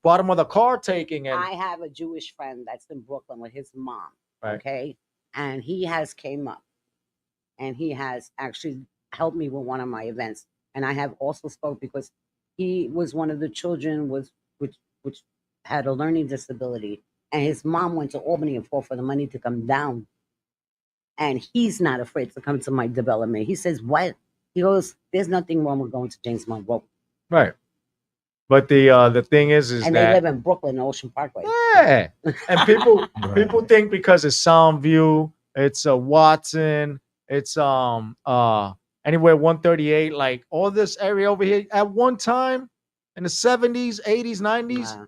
bottom of the car taken. And I have a Jewish friend that's in Brooklyn with his mom. Right. Okay, and he has came up, and he has actually helped me with one of my events. And I have also spoke because he was one of the children which had a learning disability. And his mom went to Albany and fought for the money to come down. And he's not afraid to come to my development. He says, what? He goes, there's nothing wrong with going to James Monroe. right. But the thing is And that they live in Brooklyn, Ocean Parkway. yeah, and people think because it's Soundview, it's Watson, it's anywhere 138, like all this area over here at one time in the 70s, 80s, 90s.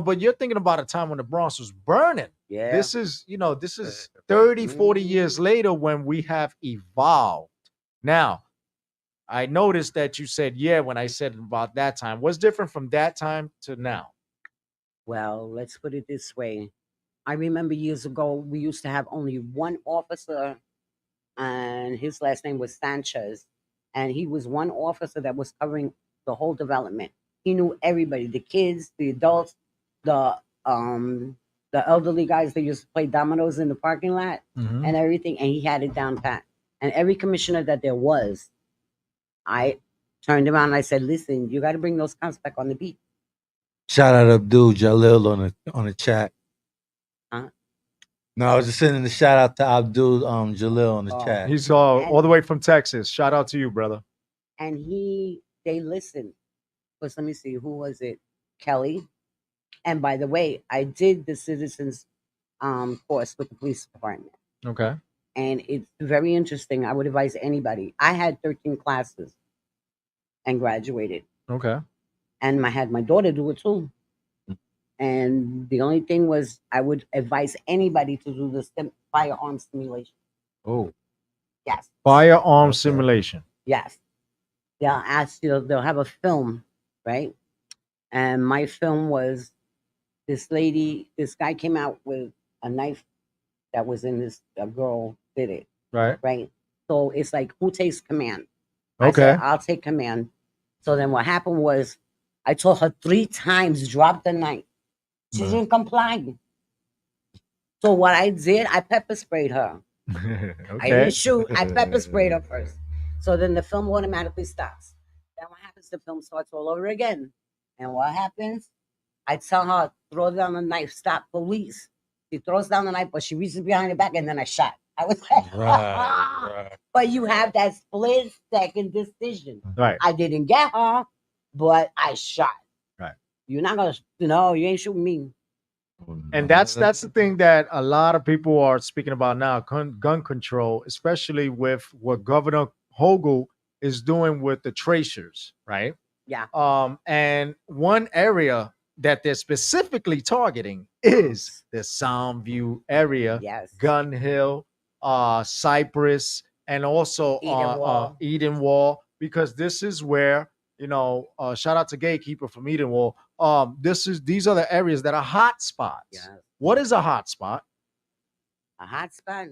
But you're thinking about a time when the Bronx was burning. Yeah. This is 30, 40 years later when we have evolved. Now, I noticed that you said, yeah, when I said about that time. What's different from that time to now? Well, let's put it this way. I remember years ago, we used to have only one officer, and his last name was Sanchez. And he was one officer that was covering the whole development. He knew everybody, the kids, the adults, the elderly guys that used to play dominoes in the parking lot and everything, and he had it down pat. And every commissioner that there was, I turned around and I said, listen, you got to bring those cops back on the beat. Shout out Abdul Jalil on the chat. Huh? No, I was just sending the shout out to Abdul Jalil on the chat. He's all the way from Texas. Shout out to you, brother. And they listened. Because let me see, who was it? Kelly. And by the way, I did the citizens course with the police department. Okay. And it's very interesting. I would advise anybody. I had 13 classes and graduated. Okay. And I had my daughter do it too. And the only thing was, I would advise anybody to do the firearm simulation. Oh. Yes. Firearm simulation. Yes. They'll ask you, they'll have a film, right? And my film was this guy came out with a knife that was in a girl did it. Right. Right. So it's like, who takes command? Okay. I said, I'll take command. So then what happened was, I told her 3 times, drop the knife. She didn't comply. So what I did, I pepper sprayed her. Okay. I didn't shoot. I pepper sprayed her first. So then the film automatically stops. Then what happens? The film starts all over again. And what happens? I tell her, throw down the knife, stop, police. She throws down the knife, but she reaches behind her back, and then I shot. I was like, Right. But you have that split second decision. Right. I didn't get her. but I shot. Right. You're not gonna, you ain't shooting me. And that's the thing that a lot of people are speaking about now, gun control, especially with what Governor Hochul is doing with the tracers, right? Yeah. And one area that they're specifically targeting is the Soundview area, Yes. Gun Hill, Cypress, and also Eden Wall, because this is where, shout out to Gatekeeper from Eden Wall. These are the areas that are hot spots. Yes. What is a hot spot? A hot spot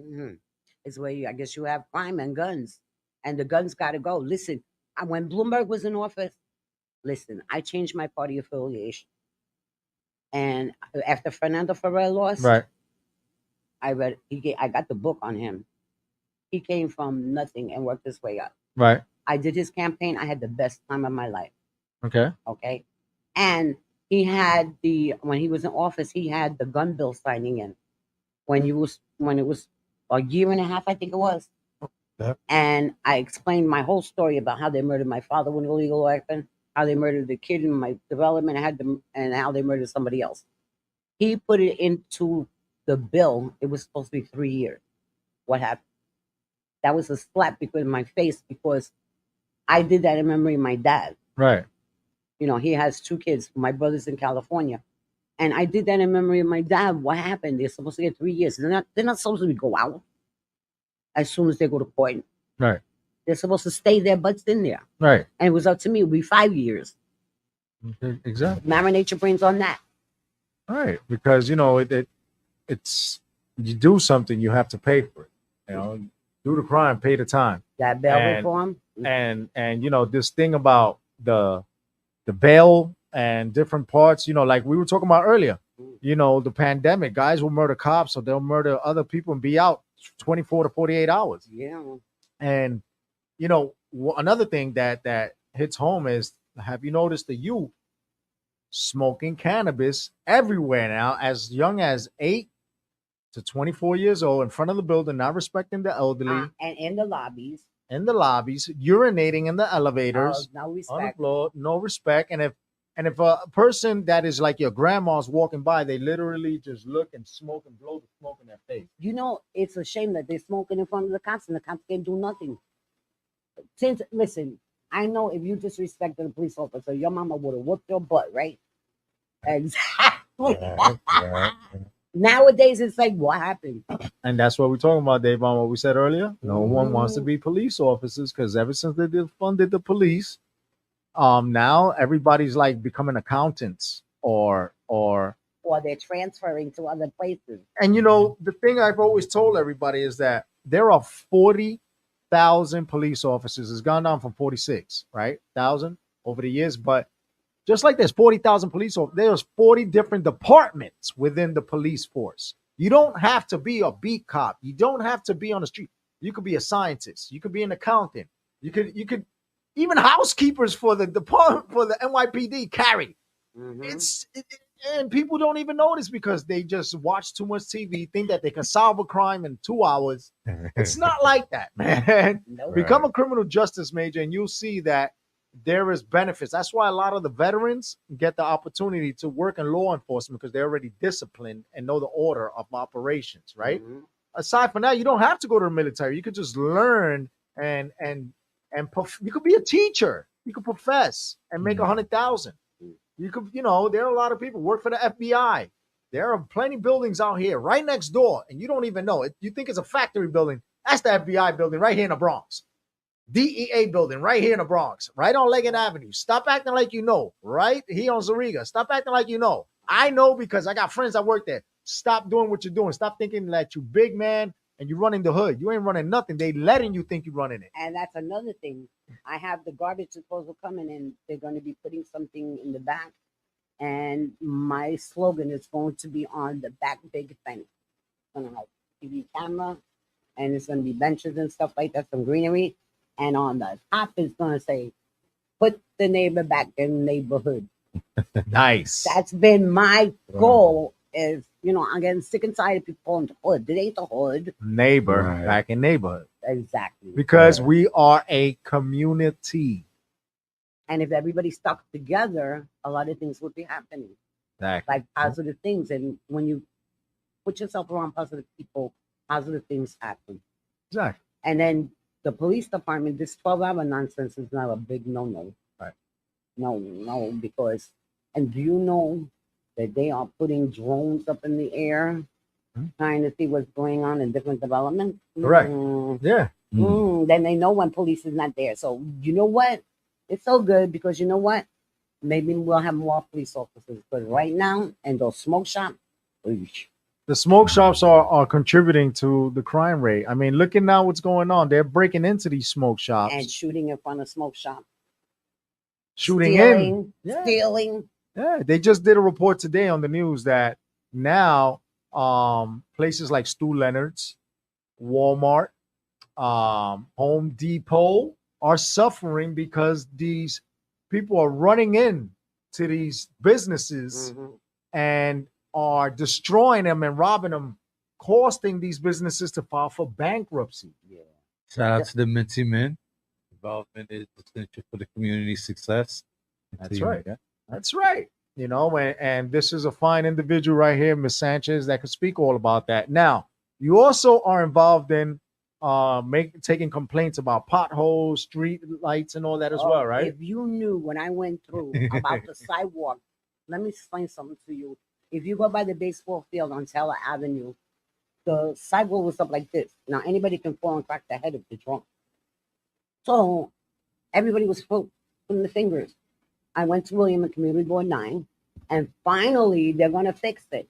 is where I guess you have crime and guns, and the guns got to go. Listen, when Bloomberg was in office, I changed my party affiliation, and after Fernando Ferrer lost, Right. I got the book on him. He came from nothing and worked his way up. Right. I did his campaign. I had the best time of my life. Okay. Okay. And he had when he was in office, he had the gun bill signing in when it was a year and a half, I think it was. Yeah. And I explained my whole story about how they murdered my father with an illegal weapon, how they murdered the kid in my development, and how they murdered somebody else. He put it into the bill. It was supposed to be 3 years. What happened? That was a slap in my face because I did that in memory of my dad. Right. He has 2 kids. My brother's in California. And I did that in memory of my dad. What happened? They're supposed to get 3 years. They're not supposed to go out as soon as they go to court. Right. They're supposed to stay their butts in there. Right. And it was up to me. It would be 5 years. Exactly. Marinate your brains on that. Right. Because, it's you do something, you have to pay for it. Do the crime, pay the time. That bail reform. And this thing about the bail and different parts, like we were talking about earlier, the pandemic, guys will murder cops, so they'll murder other people and be out 24 to 48 hours. Yeah. And, another thing that hits home is, have you noticed the youth smoking cannabis everywhere now, as young as 8 to 24 years old, in front of the building, not respecting the elderly. And in the lobbies. Urinating in the elevators. No respect. On the floor, no respect. And if a person that is like your grandma's walking by, they literally just look and smoke and blow the smoke in their face. It's a shame that they're smoking in front of the cops and the cops can't do nothing. Listen, I know if you disrespected a police officer, your mama would have whooped your butt, right? Exactly. Yeah. Nowadays, it's like, what happened? And that's what we're talking about, DAYVON, what we said earlier. No one wants to be police officers because ever since they defunded the police, now everybody's like becoming accountants or they're transferring to other places. And the thing I've always told everybody is that there are 40,000 police officers. It's gone down from 46, right? 1,000 over the years, but just like there's 40,000 police officers, there's 40 different departments within the police force. You don't have to be a beat cop. You don't have to be on the street. You could be a scientist. You could be an accountant. You could even housekeepers for the department, for the NYPD carry. And people don't even notice because they just watch too much TV, think that they can solve a crime in 2 hours. It's not like that, man. Nope. Become a criminal justice major and you'll see that there is benefits. That's why a lot of the veterans get the opportunity to work in law enforcement because they're already disciplined and know the order of operations, right? Aside from that, you don't have to go to the military. You could just learn and you could be a teacher. You could profess and make 100,000. You could, there are a lot of people work for the FBI. There are plenty of buildings out here right next door, and you don't even know it. You think it's a factory building. That's the FBI building right here in the Bronx. DEA building right here in the Bronx, right on Leggett Avenue. Stop acting like you know, right here on Zariga. Stop acting like you know. I know because I got friends that work there. Stop doing what you're doing. Stop thinking that you big man and you're running the hood. You ain't running nothing. They letting you think you're running it. And that's another thing. I have the garbage disposal coming in. They're going to be putting something in the back. And my slogan is going to be on the back big fence. It's going to have TV camera, and it's going to be benches and stuff like that, some greenery. And on the top, it's going to say, put the neighbor back in the neighborhood. Nice. That's been my goal is, I'm getting sick and tired of people calling the hood. It ain't the hood. Neighbor back in neighborhood. Exactly. Because we are a community. And if everybody stuck together, a lot of things would be happening, Exactly. like positive things. And when you put yourself around positive people, positive things happen. Exactly. And then the police department, this 12-hour nonsense is not a big no-no. Right. No, because, and do you know that they are putting drones up in the air, trying to see what's going on in different developments? Correct. Yeah. Then they know when police is not there. So you know what? It's so good because you know what? Maybe we'll have more police officers. But right now, in those smoke shops, The smoke shops are contributing to the crime rate. I mean, looking now what's going on. They're breaking into these smoke shops. and shooting in front of smoke shop, Shooting stealing, in. Yeah. stealing. Yeah, they just did a report today on the news that now places like Stu Leonard's, Walmart, Home Depot are suffering because these people are running in to these businesses and are destroying them and robbing them, costing these businesses to file for bankruptcy. Shout out to the Minty Men. Involvement is essential for the community's success. That's right. That's right. You know, and this is a fine individual right here, Miss Sanchez, that could speak all about that. Now, you also are involved in taking complaints about potholes, street lights, and all that as well, right? If you knew when I went through about the sidewalk, let me explain something to you. If you go by the baseball field on Taylor Avenue, the sidewalk was up like this. Now anybody can fall and crack their head if they're drunk. So everybody was putting the fingers. I went to William and Community Board 9, and finally they're gonna fix it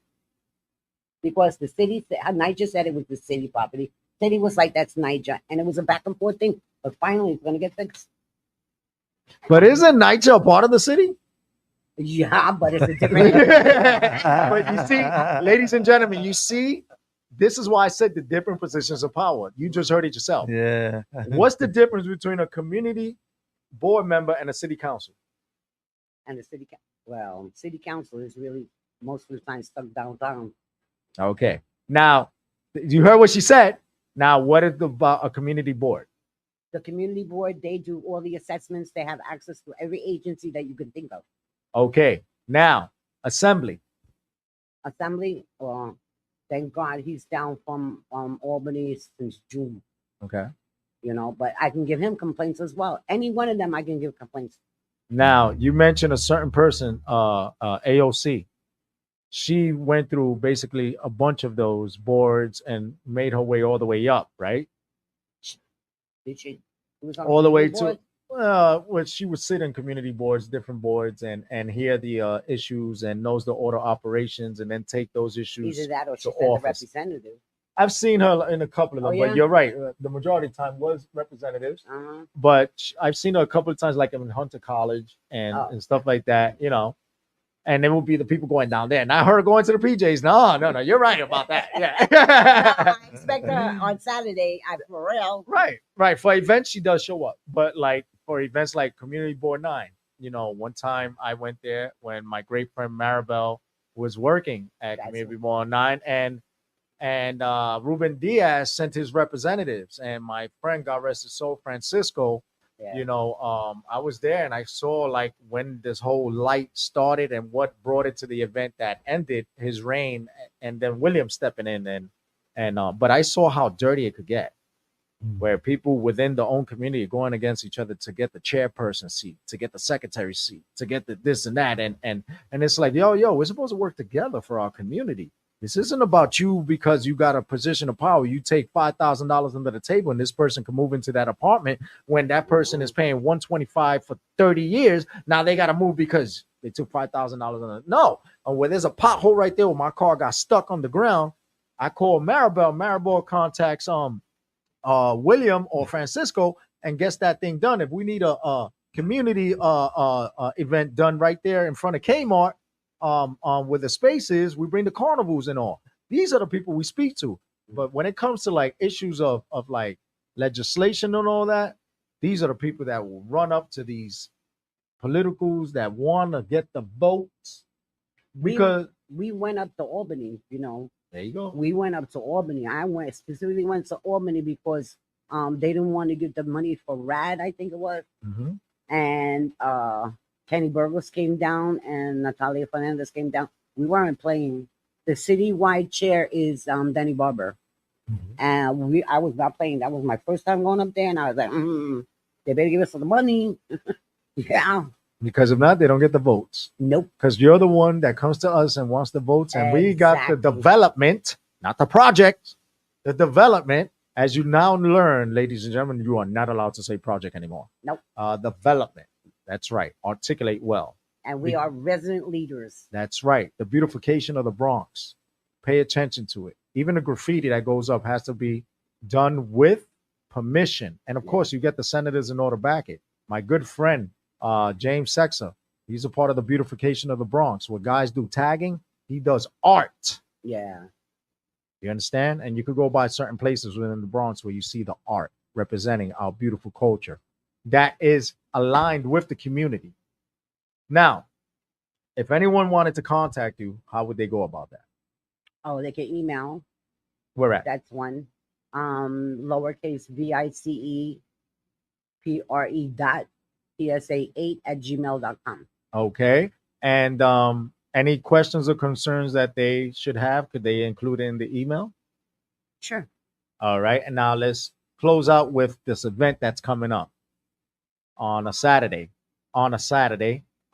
because the city said, Niger said it was the city property. City was like, that's Niger, and it was a back and forth thing. But finally, it's gonna get fixed. But isn't Niger a part of the city? Yeah, but it's a different. But you see, ladies and gentlemen, you see, this is why I said the different positions of power. You just heard it yourself. Yeah. What's the difference between a community board member and a city council? And the city council is really most of the time stuck downtown. Okay. Now, you heard what she said. Now, what is a community board? The community board, they do all the assessments. They have access to every agency that you can think of. Okay. Now, assembly. Thank God he's down from Albany since June. Okay. You know, but I can give him complaints as well. Any one of them I can give complaints. Now, you mentioned a certain person, AOC. She went through basically a bunch of those boards and made her way all the way up, right? Did she? All the way to, well, she would sit in community boards, different boards, and hear the issues and knows the order operations and then take those issues Either that or to she's the office. representative. I've seen her in a couple of them, Oh, yeah? but you're right. The majority of the time was representatives, but I've seen her a couple of times, like in Hunter College and stuff like that, you know. And there will be the people going down there. And I heard her going to the PJs. No, you're right about that. Yeah. I expect her on Saturday at Morel. Right. For events, she does show up. But like for events like Community Board 9, you know, one time I went there when my great friend Maribel was working at Community Board 9, and Ruben Diaz sent his representatives, and my friend, God rest his soul, Francisco. You know, I was there and I saw like when this whole light started and what brought it to the event that ended his reign, and then William stepping in but I saw how dirty it could get, where people within the own community are going against each other to get the chairperson seat, to get the secretary seat, to get the this and that, and it's like yo, we're supposed to work together for our community. This isn't about you because you got a position of power. You take $5,000 under the table and this person can move into that apartment when that person is paying $125 for 30 years. Now they got to move because they took $5,000. No, where there's a pothole right there where my car got stuck on the ground, I call Maribel. Maribel contacts William or Francisco and gets that thing done. If we need a community event done right there in front of Kmart, where the space is, we bring the carnivals and all. These are the people we speak to. But when it comes to like issues of like legislation and all that, these are the people that will run up to these politicals that want to get the votes. Because we went up to Albany, you know. There you go. We went up to Albany. I specifically went to Albany because they didn't want to give the money for RAD, I think it was. and Kenny Burgos came down, and Natalia Fernandez came down. We weren't playing. The citywide chair is Danny Barber, and I was not playing. That was my first time going up there, and I was like, they better give us some money. Yeah. Because if not, they don't get the votes. Nope. Because you're the one that comes to us and wants the votes, and we got the development, not the project, the development. As you now learn, ladies and gentlemen, you are not allowed to say project anymore. Nope. Development. That's right. Articulate well. And we are resident leaders. That's right. The beautification of the Bronx. Pay attention to it. Even the graffiti that goes up has to be done with permission. And of course, you get the senators in order to back it. My good friend, James Sexa, he's a part of the beautification of the Bronx. Where guys do tagging, he does art. Yeah. You understand? And you could go by certain places within the Bronx where you see the art representing our beautiful culture that is aligned with the community. Now, if anyone wanted to contact you, how would they go about that? Oh, they can email. Where at? That's one. Lowercase VICEPRE.PSA8@gmail.com. Okay. And any questions or concerns that they should have, could they include in the email? Sure. All right. And now let's close out with this event that's coming up on a Saturday.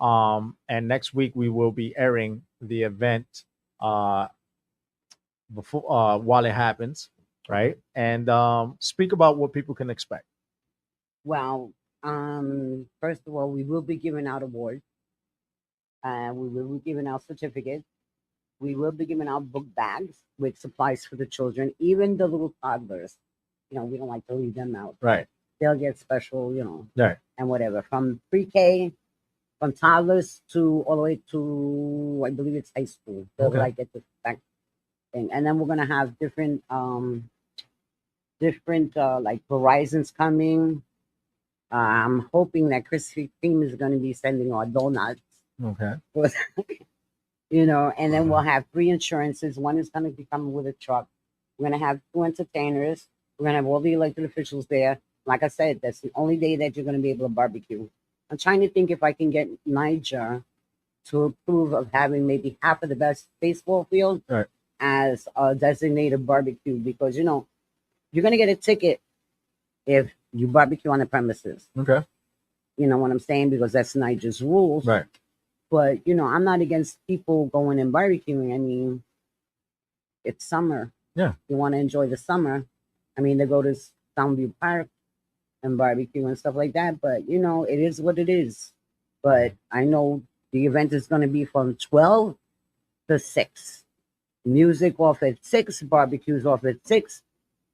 And next week we will be airing the event before while it happens, right? And speak about what people can expect. Well, first of all, we will be giving out awards. We will be giving out certificates. We will be giving out book bags with supplies for the children, even the little toddlers. You know, we don't like to leave them out. Right. They'll get special, Right. and whatever. From pre-K, from toddlers to all the way to, I believe it's high school. They'll like get the back thing. And then we're going to have different like Verizon's coming. I'm hoping that Krispy Kreme is going to be sending our donuts. Okay. And then we'll have 3 insurances. One is going to be coming with a truck. We're going to have 2 entertainers. We're going to have all the elected officials there. Like I said, that's the only day that you're going to be able to barbecue. I'm trying to think if I can get Niger to approve of having maybe half of the best baseball field as a designated barbecue, because, you're going to get a ticket if you barbecue on the premises. Okay. You know what I'm saying? Because that's Niger's rules. Right. But, I'm not against people going and barbecuing. I mean, it's summer. Yeah. You want to enjoy the summer. I mean, they go to Soundview Park and barbecue and stuff like that. But, it is what it is. But I know the event is going to be from 12 to 6. Music off at 6, barbecues off at 6.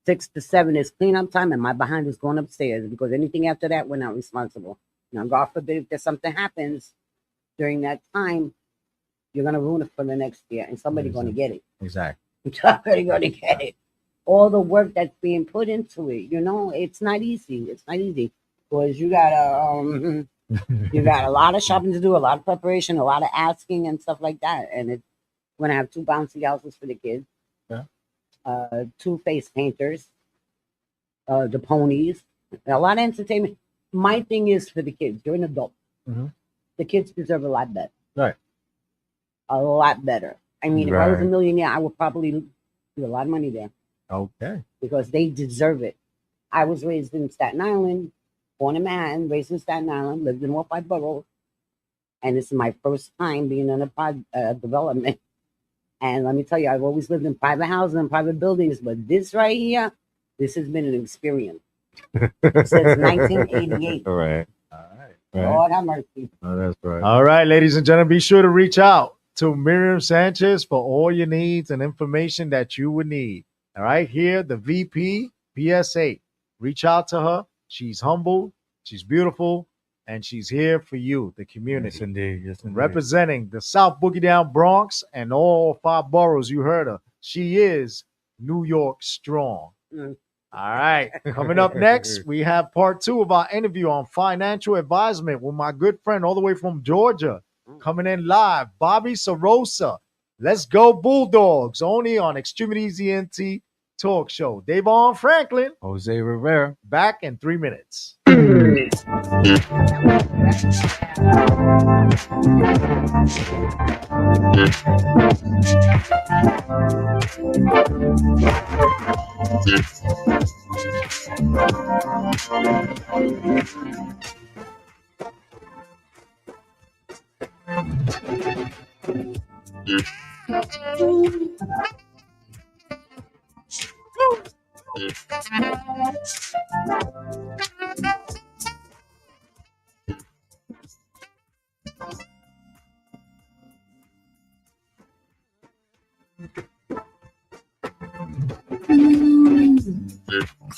6 to 7 is cleanup time, and my behind is going upstairs, because anything after that, we're not responsible. Now, God forbid, if there's something happens during that time, you're going to ruin it for the next year, and somebody's going to get it. Exactly. Somebody's going to get it. All the work that's being put into it, it's not easy. It's not easy, because you got you got a lot of shopping to do, a lot of preparation, a lot of asking and stuff like that. And it's going to have 2 bouncy houses for the kids. Yeah. 2 face painters, the ponies, a lot of entertainment. My thing is for the kids. You're an adult. Mm-hmm. The kids deserve a lot better. Right. A lot better. I mean, if I was a millionaire, I would probably do a lot of money there. Okay. Because they deserve it. I was raised in Staten Island, born in Manhattan, raised in Staten Island, lived in all 5 boroughs. And this is my first time being in a development. And let me tell you, I've always lived in private houses and private buildings, but this right here, this has been an experience since 1988. All right. Lord have mercy. Oh, that's right. All right, ladies and gentlemen, be sure to reach out to Miriam Sanchez for all your needs and information that you would need. All right, here, the VP PSA. Reach out to her. She's humble, she's beautiful, and she's here for you, the community. Yes, indeed. Yes, indeed. Representing the South Boogie Down Bronx and all 5 boroughs. You heard her. She is New York strong. Mm. All right. Coming up next, we have part 2 of our interview on financial advisement with my good friend all the way from Georgia. Coming in live, Bobby Sarosa. Let's go Bulldogs. Only on X-Tremitiez ENT Talk Show. Davon Franklin. Jose Rivera. Back in 3 minutes.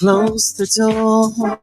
Close the door.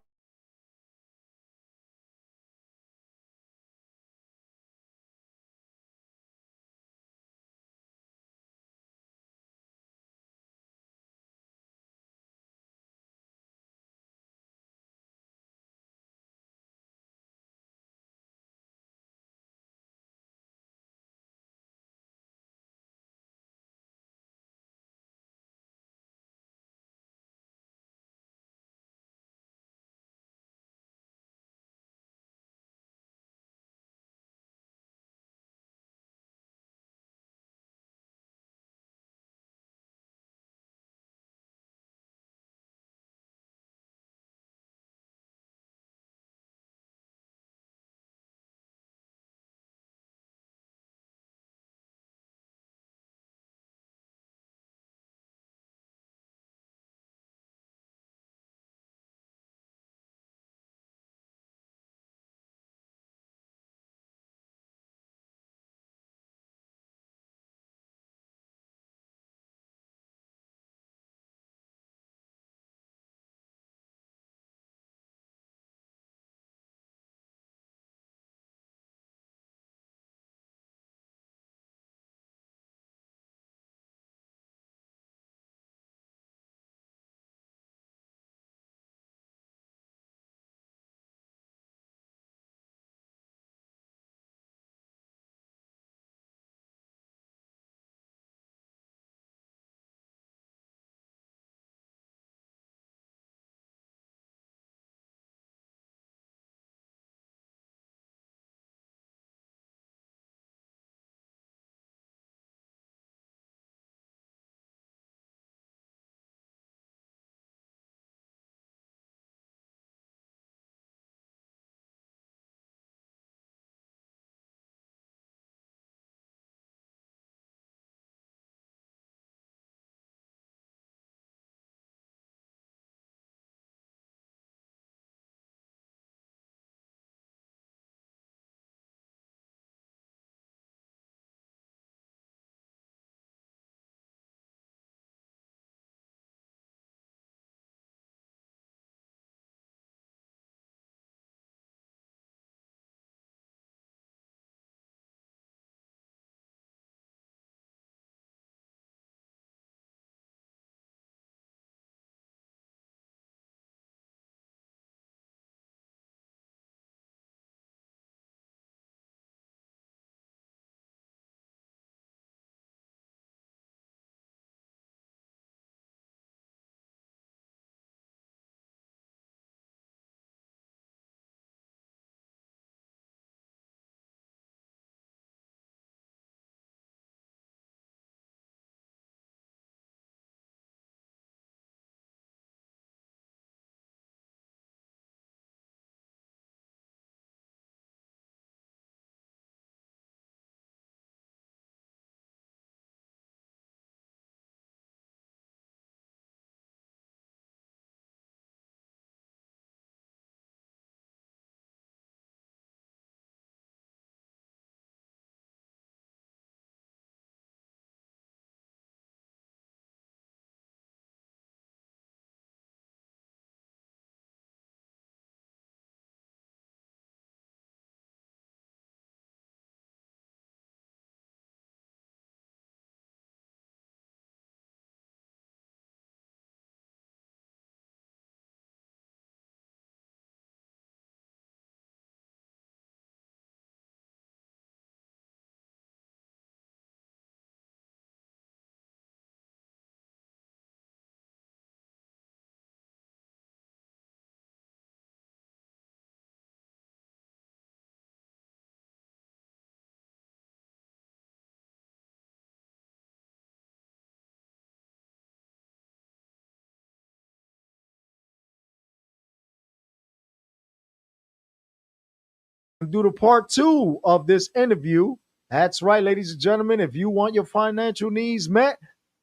do the part 2 of this interview. That's right, ladies and gentlemen. If you want your financial needs met,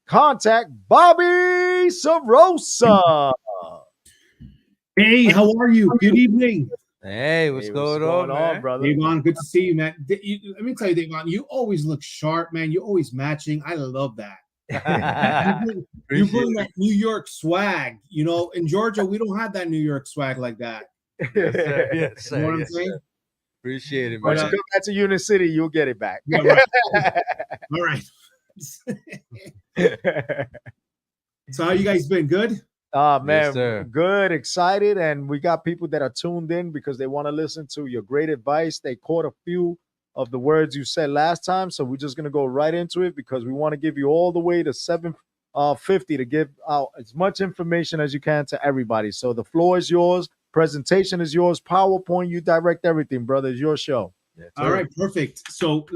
contact Bobby Sarosa. Hey, how are you? Good evening. Hey, what's going on, man? brother? DAYVON, good to see you, man. Let me tell you, DAYVON, you always look sharp, man. You're always matching. I love that. you bring that New York swag. You know, in Georgia, we don't have that New York swag like that. Yes, sir. Yes, sir. You know what I'm Yes, saying? sir. Appreciate it, man. Once you come back to Unit City, you'll get it back. Yeah, right. All right. So how you guys been? Good? Man, sir. good, excited, and we got people that are tuned in because they want to listen to your great advice. They caught a few of the words you said last time, so we're just gonna go right into it because we want to give you all the way to 7:50 to give out as much information as you can to everybody. So the floor is yours, presentation is yours, PowerPoint, you direct everything, brother. It's your show. All right, perfect. So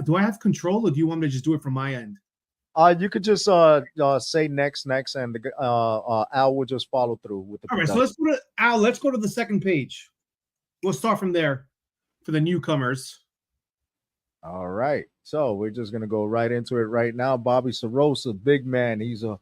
do I have control or do you want me to just do it from my end? You could just say next, and Al will just follow through with the. All right, so let's go to the second page. We'll start from there for the newcomers. All right, so we're just gonna go right into it right now. Bobby Sarosa, big man. He's a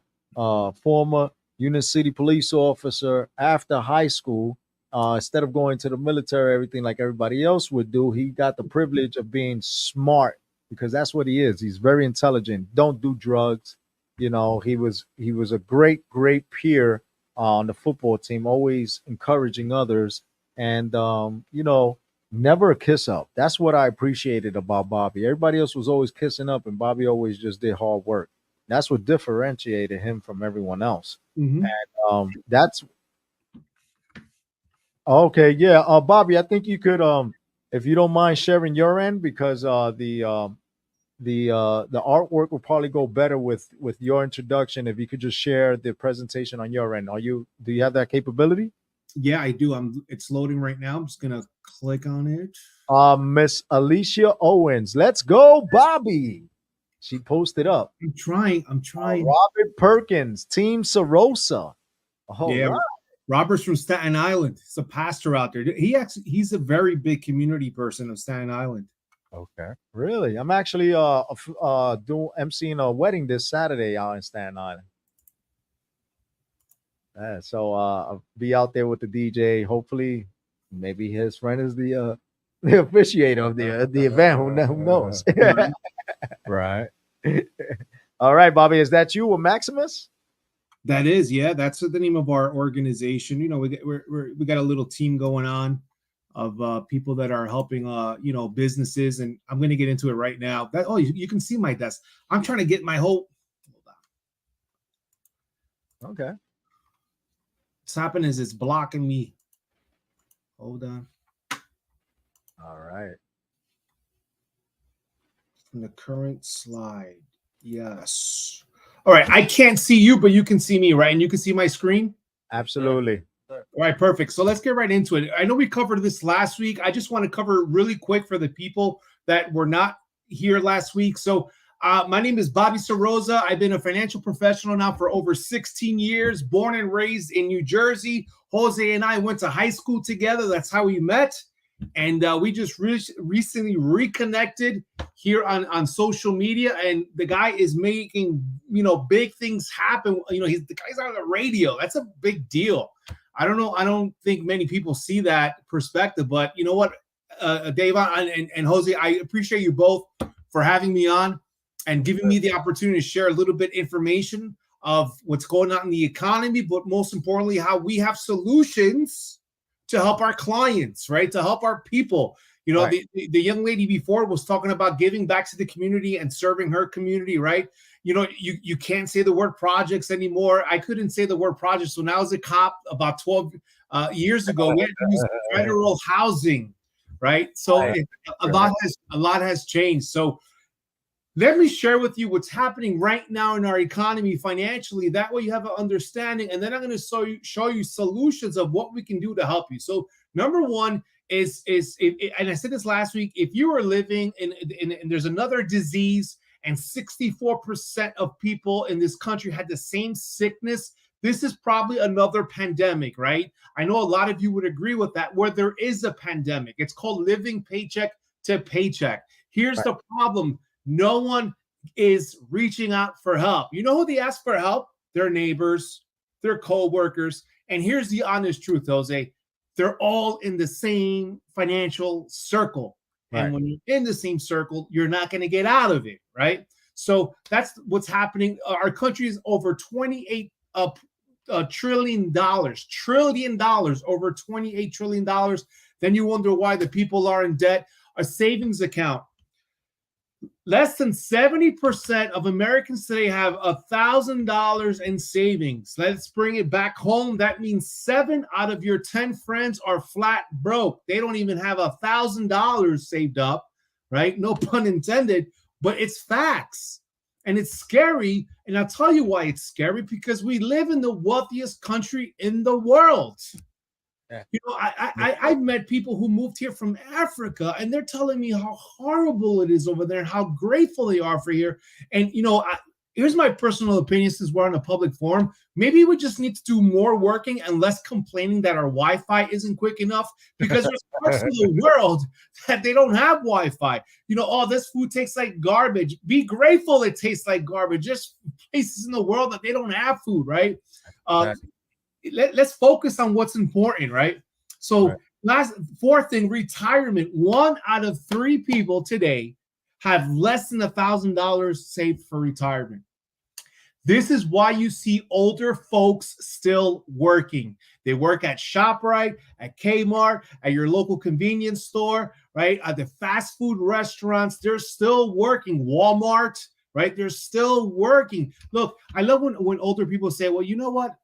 former Unit City police officer after high school. Instead of going to the military, everything like everybody else would do, he got the privilege of being smart. Because that's what he is. He's very intelligent. Don't do drugs. You know, he was a great peer on the football team, always encouraging others, and you know, never a kiss up. That's what I appreciated about Bobby. Everybody else was always kissing up, and Bobby always just did hard work. That's what differentiated him from everyone else. Mm-hmm. And that's okay. Yeah, Bobby, I think you could if you don't mind sharing your end, because the artwork will probably go better with your introduction. If you could just share the presentation on your end. Do you have that capability? Yeah, I do. It's loading right now. I'm just gonna click on it. Miss Alicia Owens, let's go, Bobby. She posted up. I'm trying. Robert Perkins, Team Sarosa. Oh, yeah. right. Robert's from Staten Island. He's a pastor out there. He's a very big community person of Staten Island. Okay, really? I'm actually emceeing a wedding this Saturday out in Staten Island. So I'll be out there with the DJ. Hopefully, maybe his friend is the officiator of the event. Who knows? Right. All right, Bobby. Is that you or Maximus? That is, yeah. That's the name of our organization. You know, we got a little team going on of people that are helping you know, businesses, and I'm going to get into it right now. You can see my desk. I'm trying to get my whole. Okay. What's happening is it's blocking me. Hold on. All right. From the current slide. Yes. All right. I can't see you, but you can see me, right? And you can see my screen? Absolutely. All right, perfect. So let's get right into it. I know we covered this last week. I just want to cover really quick for the people that were not here last week. So my name is Bobby Sarosa. I've been a financial professional now for over 16 years, born and raised in New Jersey. Jose and I went to high school together. That's how we met. And we just recently reconnected here on social media. And the guy is making, you know, big things happen. You know, the guy's on the radio. That's a big deal. I don't know. I don't think many people see that perspective, but you know what, DAYVON and Jose, I appreciate you both for having me on and giving me the opportunity to share a little bit information of what's going on in the economy, but most importantly, how we have solutions to help our clients, right? To help our people. You know, right. The young lady before was talking about giving back to the community and serving her community, right? You know, you can't say the word projects anymore. I couldn't say the word projects when I was a cop about 12 years ago. We had to use federal housing, right? So a lot has changed. So let me share with you what's happening right now in our economy financially. That way you have an understanding, and then I'm going to show you solutions of what we can do to help you. So number one is and I said this last week, if you are living in there's another disease and 64% of people in this country had the same sickness This is probably another pandemic, right? I know a lot of you would agree with that, where there is a pandemic. It's called living paycheck to paycheck. Here's the problem. No one is reaching out for help. You know who they ask for help? Their neighbors, their co-workers. And here's the honest truth, Jose. They're all in the same financial circle. And when you're in the same circle, you're not going to get out of it, right? So that's what's happening. Our country is over $28 trillion, over $28 trillion. Then you wonder why the people are in debt. A savings account. Less than 70% of Americans today have $1,000 in savings. Let's bring it back home. That means 7 out of your 10 friends are flat broke. They don't even have $1,000 saved up, right? No pun intended, but it's facts. And it's scary. And I'll tell you why it's scary, because we live in the wealthiest country in the world. You know, I've met people who moved here from Africa, and they're telling me how horrible it is over there and how grateful they are for here. And, you know, here's my personal opinion, since we're on a public forum. Maybe we just need to do more working and less complaining that our Wi-Fi isn't quick enough, because there's parts of the world that they don't have Wi-Fi. You know, oh, this food tastes like garbage. Be grateful it tastes like garbage. There's places in the world that they don't have food, right? Let's focus on what's important, right? So fourth thing, retirement. 1 out of 3 people today have less than $1,000 saved for retirement. This is why you see older folks still working. They work at ShopRite, at Kmart, at your local convenience store, right? At the fast food restaurants, they're still working. Walmart, right? They're still working. Look, I love when older people say, well, you know what?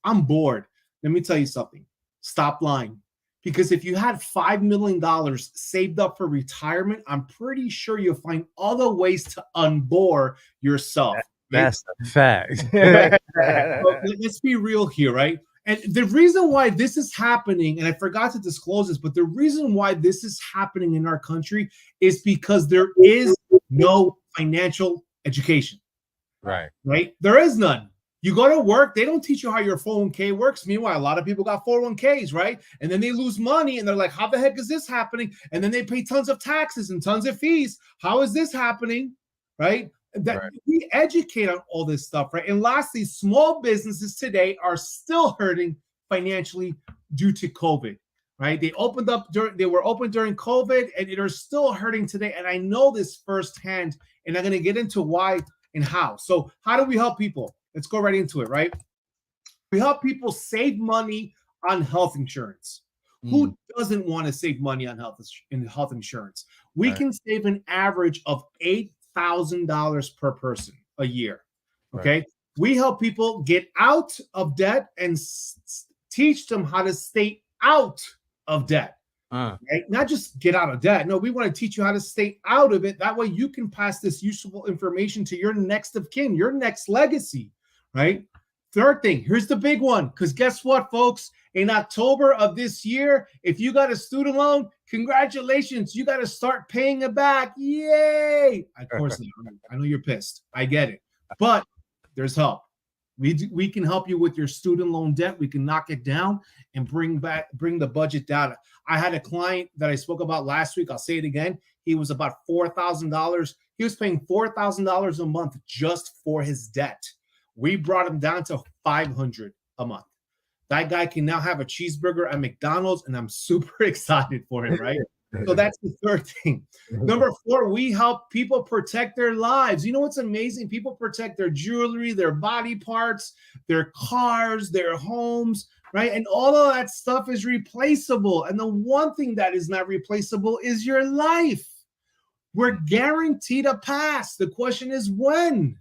I'm bored. Let me tell you something. Stop lying. Because if you had $5 million saved up for retirement, I'm pretty sure you'll find other ways to unbore yourself. That's a fact. Let's be real here, right? And the reason why this is happening, and I forgot to disclose this, but the reason why this is happening in our country is because there is no financial education. Right. There is none. You go to work, they don't teach you how your 401k works. Meanwhile, a lot of people got 401ks, right? And then they lose money and they're like, how the heck is this happening? And then they pay tons of taxes and tons of fees. How is this happening, right? We educate on all this stuff, right? And lastly, small businesses today are still hurting financially due to COVID, right? They were open during COVID, and they're still hurting today. And I know this firsthand, and I'm going to get into why and how. So how do we help people? Let's go right into it, right? We help people save money on health insurance. Who doesn't want to save money on health insurance? We can save an average of $8,000 per person a year, okay? We help people get out of debt and teach them how to stay out of debt. Right? Not just get out of debt. No, we want to teach you how to stay out of it. That way you can pass this useful information to your next of kin, your next legacy, right? Third thing, here's the big one, because guess what, folks? In October of this year, if you got a student loan, congratulations, you got to start paying it back. Yay! Of course not. I know you're pissed. I get it. But there's help. We can help you with your student loan debt. We can knock it down and bring the budget down. I had a client that I spoke about last week. I'll say it again. He was about $4,000. He was paying $4,000 a month just for his debt. We brought him down to $500 a month. That guy can now have a cheeseburger at McDonald's, and I'm super excited for him, right? So that's the third thing. Number 4, we help people protect their lives. You know what's amazing? People protect their jewelry, their body parts, their cars, their homes, right? And all of that stuff is replaceable. And the one thing that is not replaceable is your life. We're guaranteed a pass. The question is when?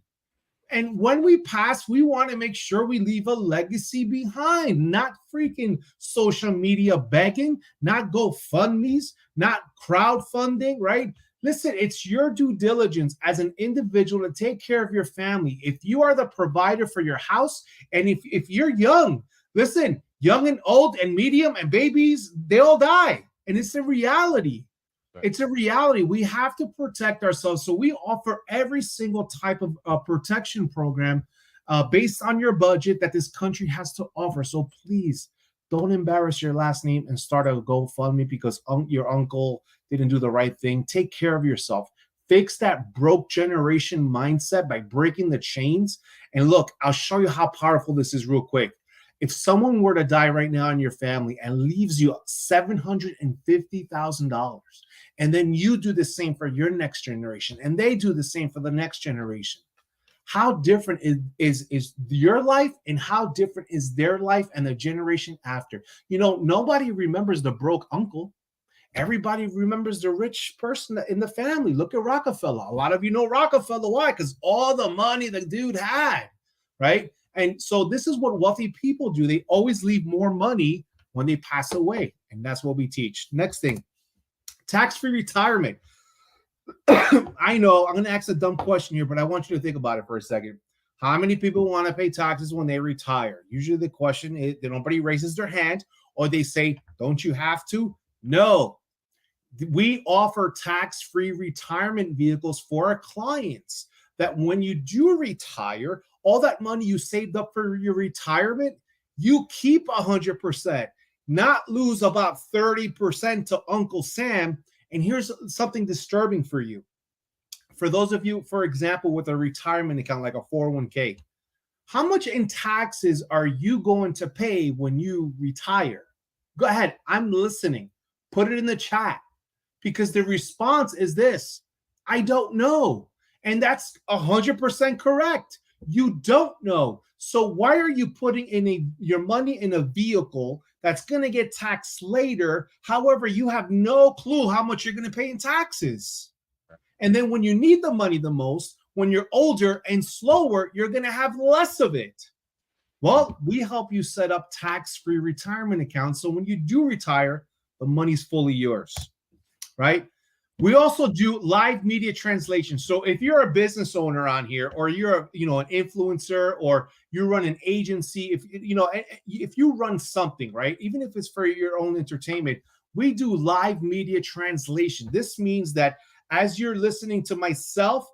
And when we pass, we want to make sure we leave a legacy behind, not freaking social media begging, not GoFundMes, not crowdfunding, right? Listen, it's your due diligence as an individual to take care of your family. If you are the provider for your house, and if you're young, listen, young and old and medium and babies, they all die. And it's a reality. It's a reality. We have to protect ourselves. So we offer every single type of protection program based on your budget that this country has to offer. So please don't embarrass your last name and start a GoFundMe because your uncle didn't do the right thing. Take care of yourself. Fix that broke generation mindset by breaking the chains. And look, I'll show you how powerful this is real quick. If someone were to die right now in your family and leaves you $750,000, and then you do the same for your next generation, and they do the same for the next generation, how different is your life and how different is their life and the generation after? You know, nobody remembers the broke uncle. Everybody remembers the rich person in the family. Look at Rockefeller. A lot of you know Rockefeller. Why? Because all the money the dude had, right? And so this is what wealthy people do. They always leave more money when they pass away. And that's what we teach. Next thing, tax-free retirement. I know I'm going to ask a dumb question here, but I want you to think about it for a second. How many people want to pay taxes when they retire? Usually the question is that nobody raises their hand, or they say, don't you have to? No. We offer tax-free retirement vehicles for our clients that when you do retire, all that money you saved up for your retirement, you keep 100%, not lose about 30% to Uncle Sam. And here's something disturbing for you. For those of you, for example, with a retirement account like a 401k, how much in taxes are you going to pay when you retire? Go ahead. I'm listening. Put it in the chat, because the response is this: I don't know. And that's 100% correct. You don't know. So why are you putting your money in a vehicle that's going to get taxed later? However, you have no clue how much you're going to pay in taxes. And then when you need the money the most, when you're older and slower, you're going to have less of it. Well, we help you set up tax-free retirement accounts. So when you do retire, the money's fully yours, right? We also do live media translation. So if you're a business owner on here, or you're an influencer, or you run an agency, if you run something, right, even if it's for your own entertainment, we do live media translation. This means that as you're listening to myself,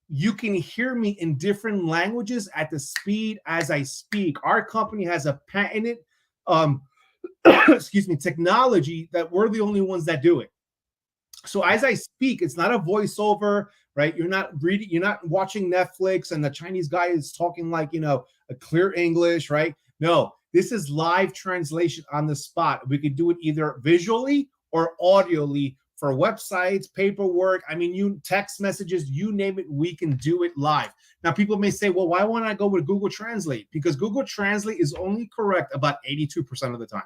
you can hear me in different languages at the speed as I speak. Our company has a patented technology that we're the only ones that do it. So as I speak, it's not a voiceover, right? You're not reading, you're not watching Netflix and the Chinese guy is talking like, a clear English, right? No, this is live translation on the spot. We could do it either visually or audioly for websites, paperwork. I mean, you text messages, you name it, we can do it live. Now, people may say, well, why won't I go with Google Translate? Because Google Translate is only correct about 82% of the time.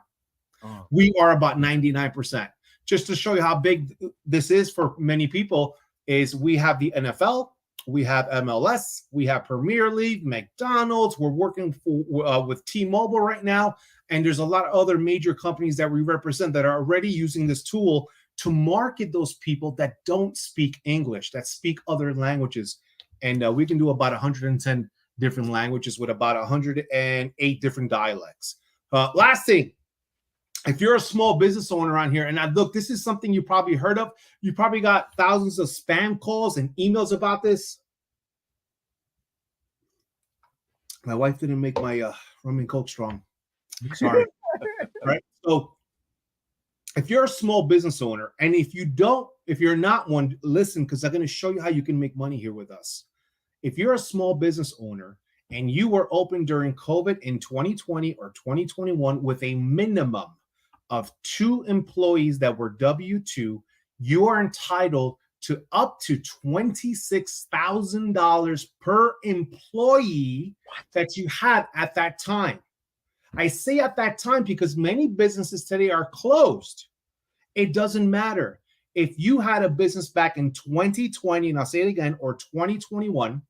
Oh. We are about 99%. Just to show you how big this is for many people, is we have the NFL, we have MLS, we have Premier League, McDonald's. We're working with T-Mobile right now, and there's a lot of other major companies that we represent that are already using this tool to market those people that don't speak English, that speak other languages. And we can do about 110 different languages with about 108 different dialects. Last thing. If you're a small business owner on here, and look, this is something you probably heard of. You probably got thousands of spam calls and emails about this. My wife didn't make my rum and Coke strong. Sorry. Right? So if you're a small business owner, and if you're not one, listen, because I'm going to show you how you can make money here with us. If you're a small business owner and you were open during COVID in 2020 or 2021 with a minimum of 2 employees that were W-2, you are entitled to up to $26,000 per employee that you had at that time. I say at that time because many businesses today are closed. It doesn't matter. If you had a business back in 2020, and I'll say it again, or 2021,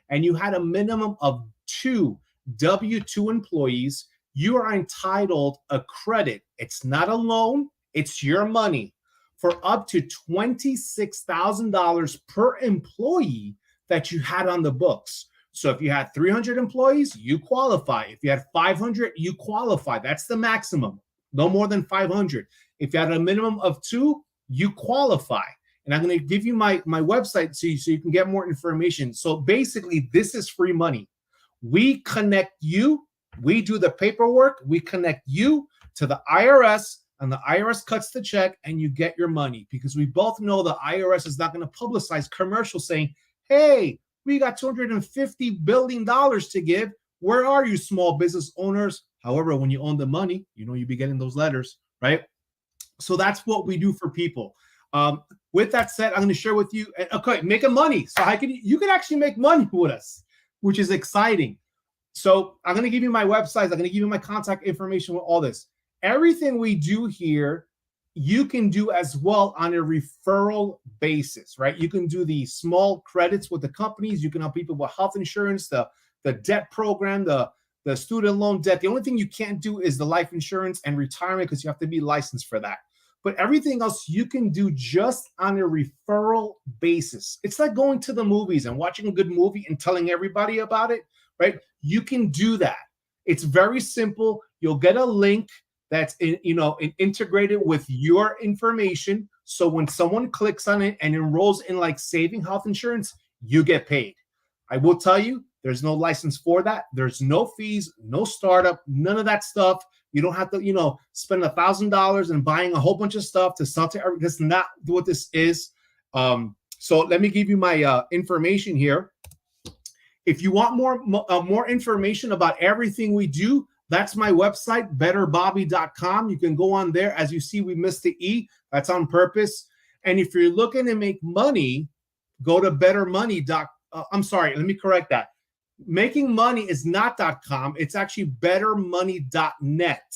and you had a minimum of 2 W-2 employees, you are entitled a credit. It's not a loan, it's your money, for up to $26,000 per employee that you had on the books. So if you had 300 employees, you qualify. If you had 500, you qualify. That's the maximum, no more than 500. If you had a minimum of 2, you qualify. And I'm going to give you my website so you can get more information. So basically, this is free money. We connect you. We do the paperwork. We connect you to the IRS, and the IRS cuts the check, and you get your money, because we both know the IRS is not going to publicize commercials saying, hey, we got $250 billion to give. Where are you, small business owners? However, when you own the money, you know you'll be getting those letters, right? So that's what we do for people. With that said, I'm going to share with you, okay, making money. So you can actually make money with us, which is exciting. So I'm going to give you my websites. I'm going to give you my contact information with all this. Everything we do here, you can do as well on a referral basis, right? You can do the small credits with the companies. You can help people with health insurance, the debt program, the student loan debt. The only thing you can't do is the life insurance and retirement, because you have to be licensed for that. But everything else you can do just on a referral basis. It's like going to the movies and watching a good movie and telling everybody about it, right? You can do that. It's very simple. You'll get a link that's integrated with your information. So when someone clicks on it and enrolls in like saving health insurance, you get paid. I will tell you, there's no license for that. There's no fees, no startup, none of that stuff. You don't have to, spend $1,000 and buying a whole bunch of stuff to sell to everyone. That's not what this is. So let me give you my information here. If you want more information about everything we do, that's my website, betterbobby.com. You can go on there. As you see, we missed the E. That's on purpose. And if you're looking to make money, go to bettermoney.com. I'm sorry, let me correct that. Making money is not .com. It's actually bettermoney.net.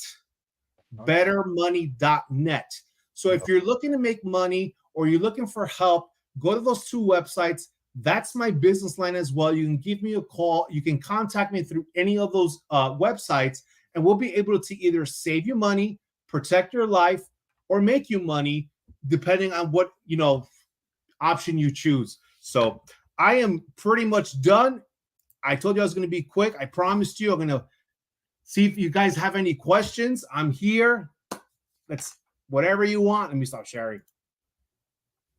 Bettermoney.net. So if you're looking to make money or you're looking for help, go to those two websites. That's my business line as well. You can give me a call. You can contact me through any of those websites, and we'll be able to either save you money, protect your life, or make you money, depending on what option you choose. So I am pretty much done. I told you I was going to be quick. I promised you I'm going to see if you guys have any questions. I'm here. Let's whatever you want. Let me stop sharing.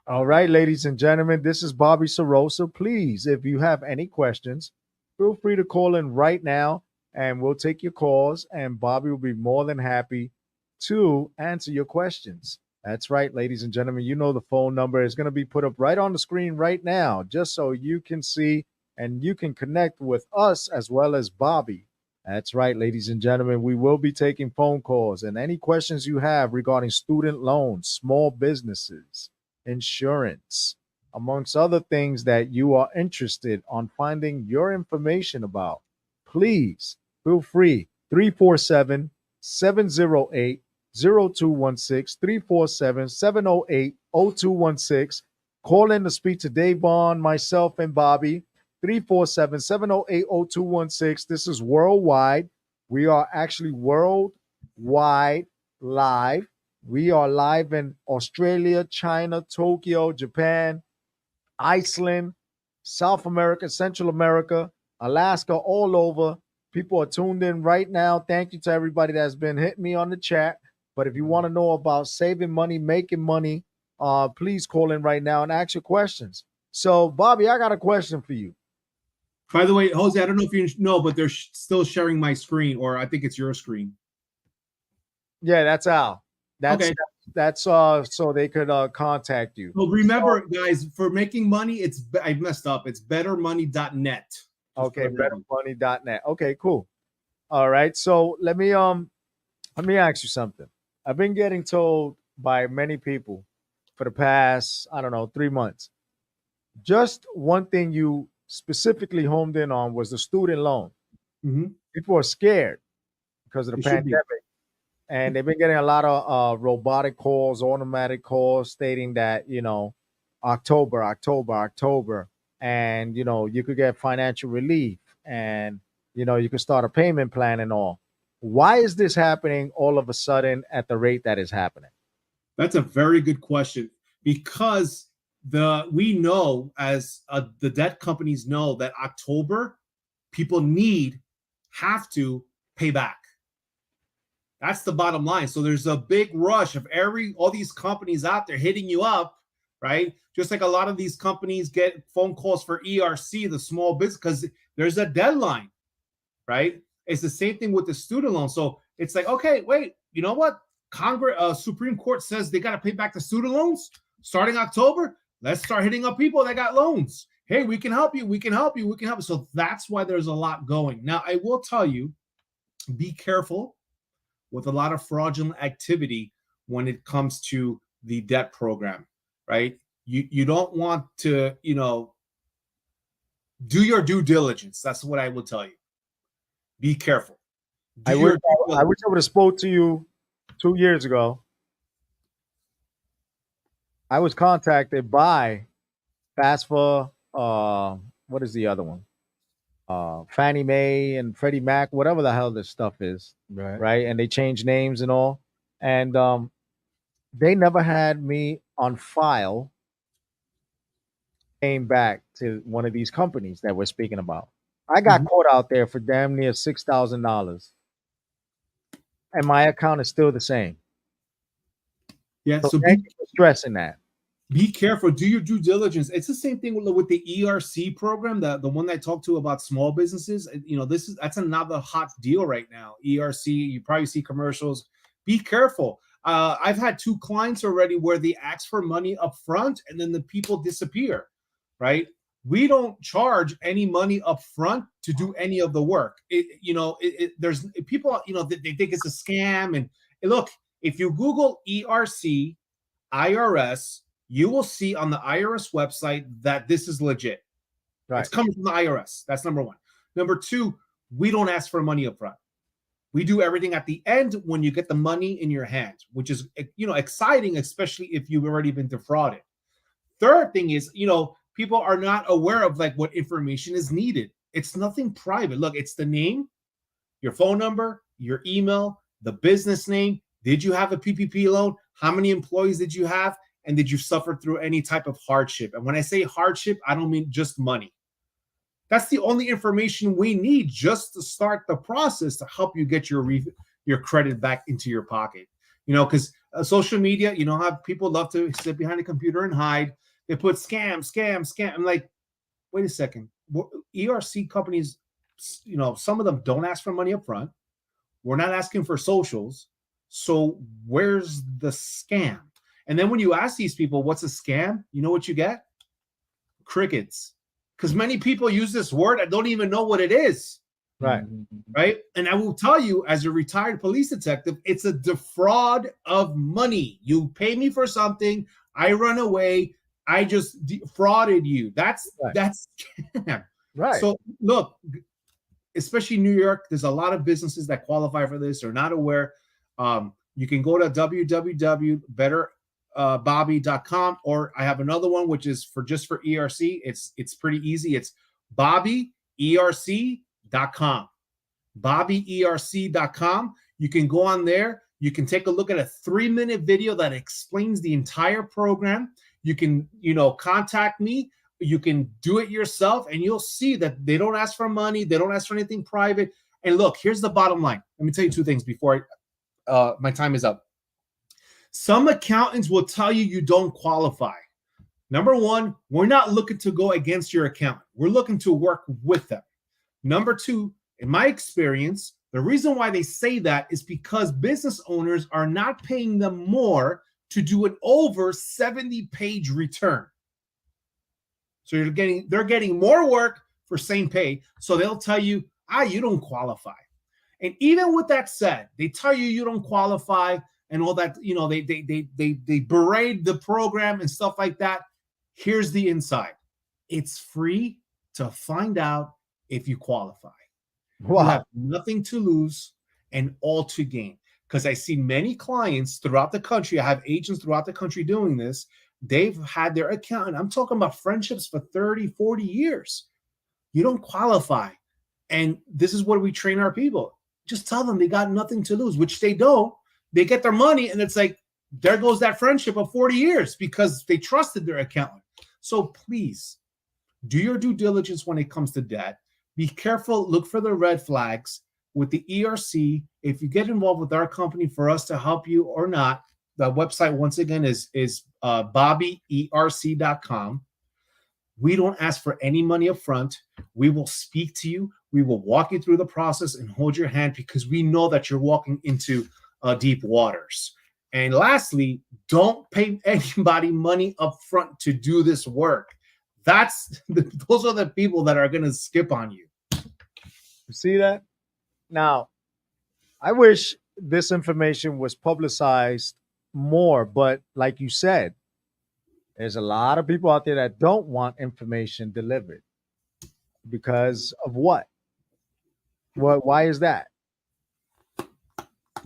All right, ladies and gentlemen, this is Bobby Sorosa. Please, if you have any questions, feel free to call in right now, and we'll take your calls, and Bobby will be more than happy to answer your questions. That's right, ladies and gentlemen. You know the phone number is going to be put up right on the screen right now, just so you can see and you can connect with us as well as Bobby. That's right, ladies and gentlemen. We will be taking phone calls, and any questions you have regarding student loans, small businesses, insurance, amongst other things that you are interested on finding your information about, please feel free. 347-708-0216, 347-708-0216. Call in to speak to DAYVON, myself, and Bobby. 347-708-0216. This is worldwide. We are actually worldwide live. We are live in Australia, China, Tokyo, Japan, Iceland, South America, Central America, Alaska, all over. People are tuned in right now. Thank you to everybody that's been hitting me on the chat. But if you want to know about saving money, making money, please call in right now and ask your questions. So, Bobby, I got a question for you. By the way, Jose, I don't know if you know, but they're still sharing my screen, or I think it's your screen. Yeah, that's Al. That's okay. That's so they could contact you. Well, remember, guys, for making money, I messed up. It's bettermoney.net. Okay, bettermoney.net. Okay, cool. All right. So let me ask you something. I've been getting told by many people for the past, 3 months. Just one thing you specifically homed in on was the student loan. Mm-hmm. People are scared because of the pandemic. And they've been getting a lot of robotic calls, automatic calls stating that, October, and, you could get financial relief and, you could start a payment plan and all. Why is this happening all of a sudden at the rate that is happening? That's a very good question, because we know, as the debt companies know, that October people have to pay back. That's the bottom line. So there's a big rush of all these companies out there hitting you up, right? Just like a lot of these companies get phone calls for ERC, the small business, because there's a deadline. right? It's the same thing with the student loan. So it's like, okay, wait, you know what? Supreme Court says they got to pay back the student loans starting October. Let's start hitting up people that got loans. Hey, we can help you. We can help you. We can help you. So that's why there's a lot going. Now, I will tell you, be careful with a lot of fraudulent activity when it comes to the debt program, right? You don't want to, do your due diligence. That's what I will tell you. Be careful. I wish I would have spoke to you 2 years ago. I was contacted by FAFSA, what is the other one? Fannie Mae and Freddie Mac, whatever the hell this stuff is, right? And they changed names and all. And they never had me on file. Came back to one of these companies that we're speaking about. I got caught out there for damn near $6,000. And my account is still the same. Yeah, so thank you for stressing that. Be careful. Do your due diligence. It's the same thing with the ERC program, the one I talked to about small businesses. That's another hot deal right now. ERC, you probably see commercials. Be careful. I've had 2 clients already where they ask for money up front and then the people disappear, right? We don't charge any money up front to do any of the work. There's people, they think it's a scam. And look, if you Google ERC, IRS, you will see on the IRS website that this is legit. Right. It's coming from the IRS. That's number 1. Number 2, we don't ask for money up front. We do everything at the end when you get the money in your hand, which is, exciting, especially if you've already been defrauded. Third thing is, people are not aware of what information is needed. It's nothing private. Look, it's the name, your phone number, your email, the business name. Did you have a PPP loan? How many employees did you have? And did you suffer through any type of hardship? And when I say hardship, I don't mean just money. That's the only information we need just to start the process to help you get your credit back into your pocket. Because social media, how people love to sit behind a computer and hide. They put scam. I'm like, wait a second. ERC companies, some of them don't ask for money up front. We're not asking for socials. So where's the scam? And then when you ask these people, what's a scam? You know what you get? Crickets. Because many people use this word and don't even know what it is. Right. Right. And I will tell you, as a retired police detective, it's a defraud of money. You pay me for something. I run away. I just defrauded you. That's scam. Right. So look, especially New York, there's a lot of businesses that qualify for this. They're not aware. You can go to www.betterbobby.com, or I have another one which is for ERC. It's pretty easy. It's BobbyERC.com. BobbyERC.com. You can go on there. You can take a look at a 3-minute video that explains the entire program. You can, contact me. You can do it yourself, and you'll see that they don't ask for money. They don't ask for anything private. And look, here's the bottom line. Let me tell you 2 things before my time is up. Some accountants will tell you don't qualify. Number 1, we're not looking to go against your accountant. We're looking to work with them. Number 2, in my experience, the reason why they say that is because business owners are not paying them more to do an over 70-page return. So they're getting more work for same pay. So they'll tell you, you don't qualify. And even with that said, they tell you don't qualify and all that, they berate the program and stuff like that. Here's the inside. It's free to find out if you qualify. Wow. You have nothing to lose and all to gain. Because I see many clients throughout the country. I have agents throughout the country doing this. They've had their accountant. I'm talking about friendships for 30, 40 years. You don't qualify. And this is what we train our people. Just tell them they got nothing to lose, which they don't. They get their money, and it's like, there goes that friendship of 40 years because they trusted their accountant. So please, do your due diligence when it comes to debt. Be careful. Look for the red flags. With the ERC, if you get involved with our company for us to help you or not, the website, once again, is BobbyERC.com. We don't ask for any money up front. We will speak to you. We will walk you through the process and hold your hand because we know that you're walking into deep waters. And lastly, don't pay anybody money up front to do this work. Those are the people that are going to skip on you. You see that? Now, I wish this information was publicized more, but like you said, there's a lot of people out there that don't want information delivered because of what? Why is that?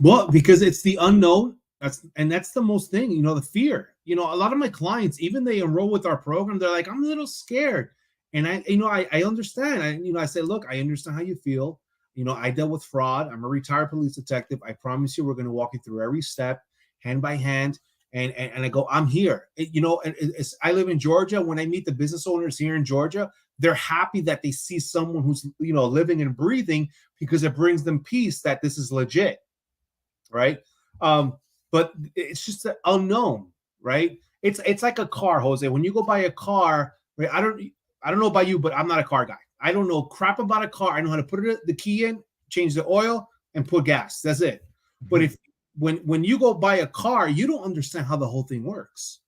Well, because it's the unknown. That's the most thing, the fear. A lot of my clients, even they enroll with our program, they're like, I'm a little scared. And I understand. I say, look, I understand how you feel. I dealt with fraud. I'm a retired police detective. I promise you, we're going to walk you through every step, hand by hand. And I go, I'm here. I live in Georgia. When I meet the business owners here in Georgia, they're happy that they see someone who's, living and breathing because it brings them peace that this is legit. Right. But it's just the unknown, right? It's like a car, Jose. When you go buy a car, right? I don't know about you, but I'm not a car guy. I don't know crap about a car. I know how to put the key in, change the oil, and put gas. That's it. But when you go buy a car, you don't understand how the whole thing works.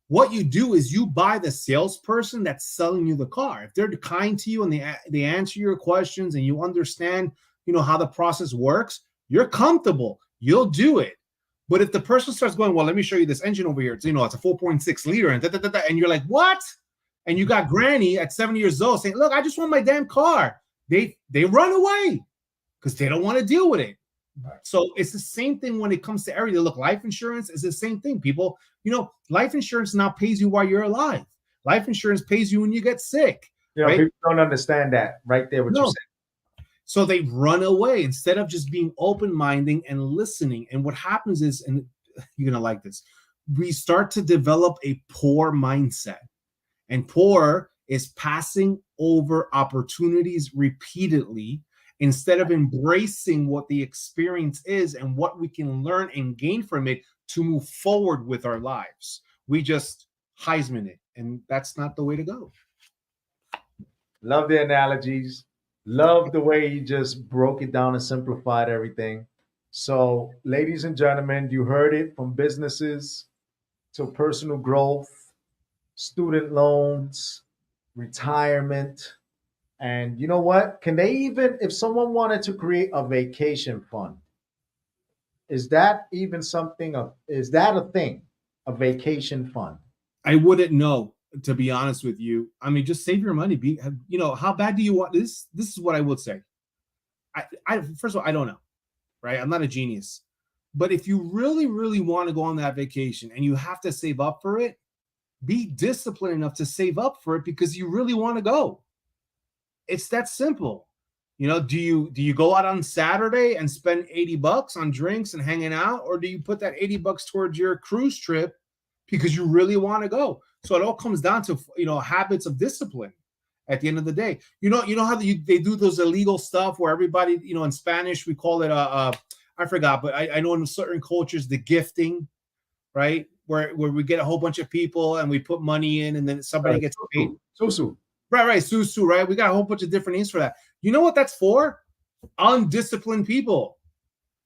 What you do is you buy the salesperson that's selling you the car. If they're kind to you and they answer your questions and you understand, how the process works, you're comfortable. You'll do it. But if the person starts going, well, let me show you this engine over here. It's, it's a 4.6 liter and you're like, what? And you got granny at 70 years old saying, look, I just want my damn car. They run away because they don't want to deal with it. So it's the same thing when it comes to everything. Look, life insurance is the same thing. People, life insurance now pays you while you're alive. Life insurance pays you when you get sick. Right? People don't understand that right there, what you said. So they run away instead of just being open-minded and listening. And what happens is, and you're going to like this, we start to develop a poor mindset. And poor is passing over opportunities repeatedly instead of embracing what the experience is and what we can learn and gain from it to move forward with our lives. We just Heisman it, and that's not the way to go. Love the analogies. Love the way you just broke it down and simplified everything. So, ladies and gentlemen, you heard it from businesses to personal growth, student loans, retirement. And you know what? Can they even, if someone wanted to create a vacation fund, is that even something is that a thing, a vacation fund? I wouldn't know, to be honest with you. I mean, just save your money. How bad do you want this? This is what I would say. I first of all, I don't know, right? I'm not a genius. But if you really, really want to go on that vacation and you have to save up for it, be disciplined enough to save up for it because you really want to go. It's that simple. Do you go out on Saturday and spend $80 on drinks and hanging out, or do you put that $80 towards your cruise trip because you really want to go? So it all comes down to habits of discipline. At the end of the day, you know how they do those illegal stuff where everybody, in Spanish we call it I forgot, but I know in certain cultures the gifting, right, where we get a whole bunch of people and we put money in and then somebody gets paid. Susu. Right, Susu, right? We got a whole bunch of different names for that. You know what that's for? Undisciplined people.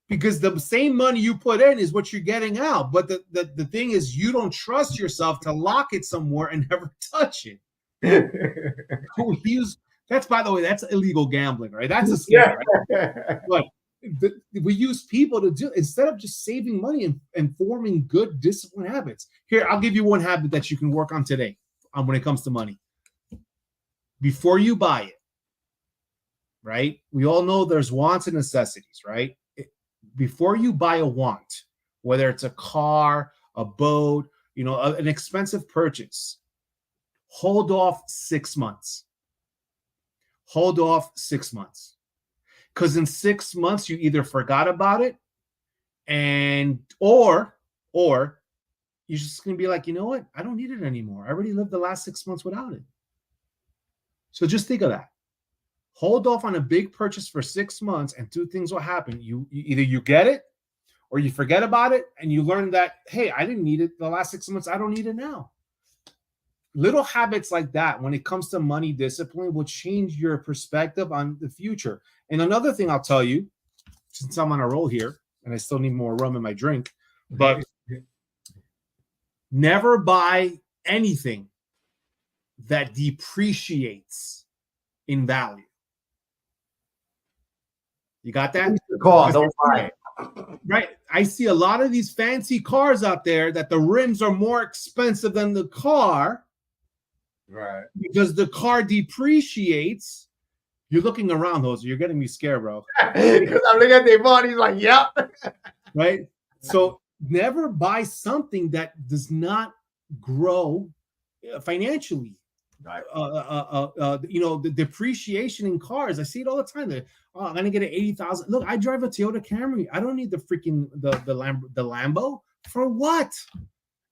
Because the same money you put in is what you're getting out. But the thing is, you don't trust yourself to lock it somewhere and never touch it. That's, by the way, that's illegal gambling, right? That's a scam, right? But we use people to do, instead of just saving money and forming good discipline habits. Here, I'll give you one habit that you can work on today when it comes to money. Before you buy it, right? We all know there's wants and necessities, right? Before you buy a want, whether it's a car, a boat, an expensive purchase, hold off 6 months. Hold off 6 months. Because in 6 months, you either forgot about it or you're just going to be like, you know what? I don't need it anymore. I already lived the last 6 months without it. So just think of that. Hold off on a big purchase for 6 months and two things will happen. You either you get it or you forget about it and you learn that, hey, I didn't need it the last 6 months. I don't need it now. little habits like that, when it comes to money discipline, will change your perspective on the future. And another thing I'll tell you, since I'm on a roll here and I still need more rum in my drink, but never buy anything that depreciates in value. You got that? The car, don't buy it. Right. I see a lot of these fancy cars out there that the rims are more expensive than the car. Right. Because the car depreciates. You're looking around, Jose. You're getting me scared, bro. Because I'm looking at DAYVON. He's like, yep. Right. So never buy something that does not grow financially. Right. The depreciation in cars. I see it all the time. I'm gonna get an 80,000. Look, I drive a Toyota Camry. I don't need the freaking the Lambo. For what?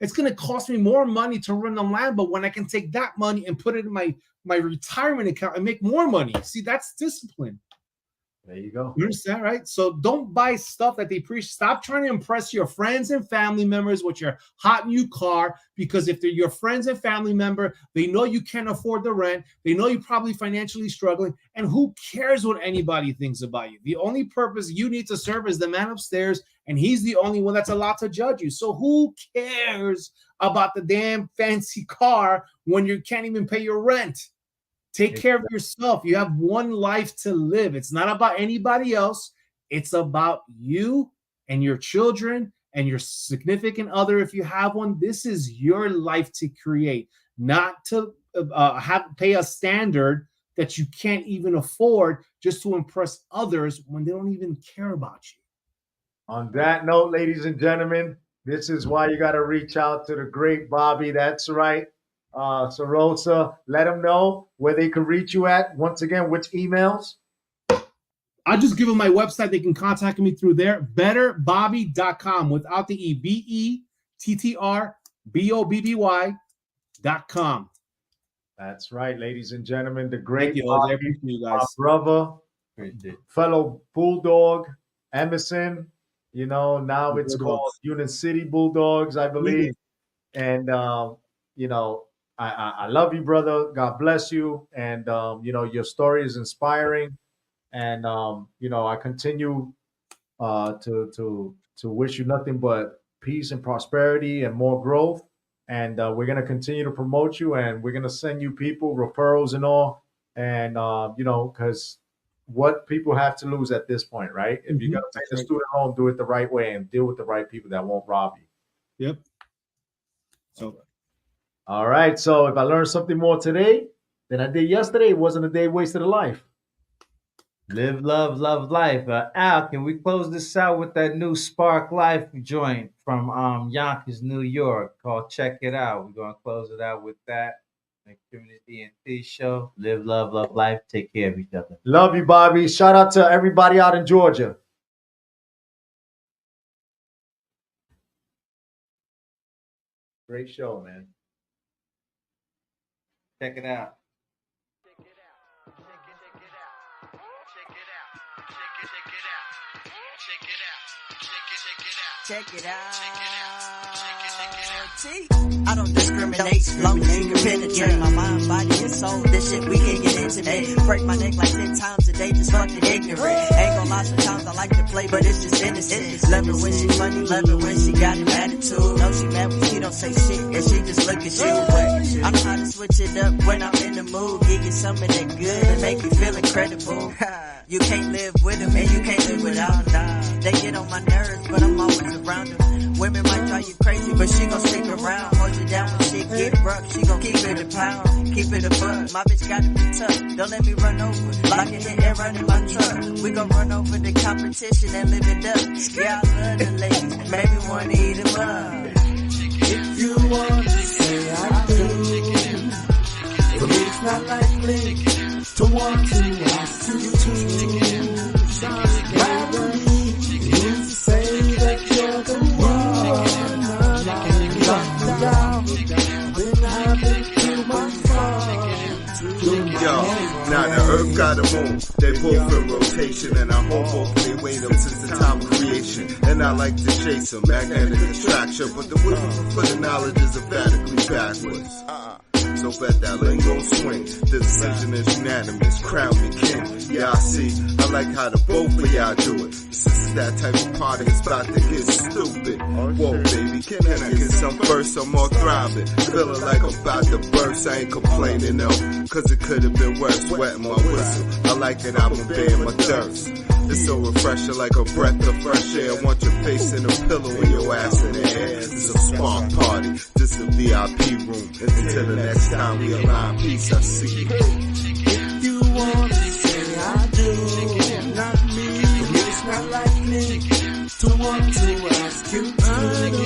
It's gonna cost me more money to run a Lambo when I can take that money and put it in my retirement account and make more money. See, that's discipline. There you go. You understand, right? So don't buy stuff that they appreciate. Stop trying to impress your friends and family members with your hot new car, because if they're your friends and family member, they know you can't afford the rent. They know you're probably financially struggling. And who cares what anybody thinks about you? The only purpose you need to serve is the man upstairs, and he's the only one that's allowed to judge you. So who cares about the damn fancy car when you can't even pay your rent? Take care of yourself. You have one life to live. It's not about anybody else. It's about you and your children and your significant other, if you have one. This is your life to create, not to pay a standard that you can't even afford just to impress others when they don't even care about you. On that note, ladies and gentlemen, this is why you got to reach out to the great Bobby. That's right. Sarosa, let them know where they can reach you at. Once again, which emails? I'll just give them my website. They can contact me through there. BetterBobby.com without the E. BetterBobby.com. That's right, ladies and gentlemen. The great Bobby, I appreciate you guys. My brother, fellow Bulldog, Emerson. You know, now it's called Union City Bulldogs, I believe. And, I love you, brother. God bless you. And, your story is inspiring. And, I continue to wish you nothing but peace and prosperity and more growth. And we're going to continue to promote you, and we're going to send you people, referrals and all. And, because what people have to lose at this point, right? If you're going to take the student home, do it the right way and deal with the right people that won't rob you. Yep. So. All right. So if I learned something more today than I did yesterday, it wasn't a day wasted of life. Live, love, love life. Al, can we close this out with that new Spark Life joint from Yonkers, New York, called Check It Out? We're going to close it out with that. Community DNT show. Live, love, love life. Take care of each other. Love you, Bobby. Shout out to everybody out in Georgia. Great show, man. Check it out. Check it out. I don't discriminate. Long as you can penetrate my mind, body, and soul. This shit we can get intimate. Break my neck like 10 times a day, just fucking ignorant. Ain't gonna lie, sometimes I like to play, but it's just innocent. Love it when she funny, love it when she got an attitude. No, she mad when she don't say shit, and she just look at you. But I know how to switch it up when I'm in the mood. Give you some of that good and make you feel incredible. You can't live with them and you can't live without them. They get on my nerves, but I'm always around them. Women might drive you crazy, but she gon' stick around. Hold you down when shit get rough. She gon' keep it a pound, keep it a buck. My bitch gotta be tough. Don't let me run over. Like a hit and run in my truck. We gon' run over the competition and live it up. Yeah, I love the ladies. Maybe wanna eat them up. If you want to say I do, but it's not likely to want to ask you to. Rather you say that you're the one. Lock me down, then I've been too much fun. Yo, now the earth gotta move. They both in rotation, and I hope both they wait them since the time of creation. And I like to chase them, magnetic attraction, but the wisdom for the knowledge is emphatically backwards. So so bet that lingo swing. The decision is unanimous, crown me king. Yeah, I see, I like how the both of y'all do it. This is that type of party, it's about to get stupid. Whoa, baby, can I get some first? I'm all thriving, feeling like I'm about to burst. I ain't complaining though, cause it could have been worse. Wetting my whistle, I like it, I'm obeying my thirst. It's so refreshing, like a breath of fresh air. I want your face in a pillow and your ass in the air. It's a spark party, just a VIP room. Until the next time we align, peace, I see you. If you want to say I do, not me, it's not like me to want to ask you to marry me.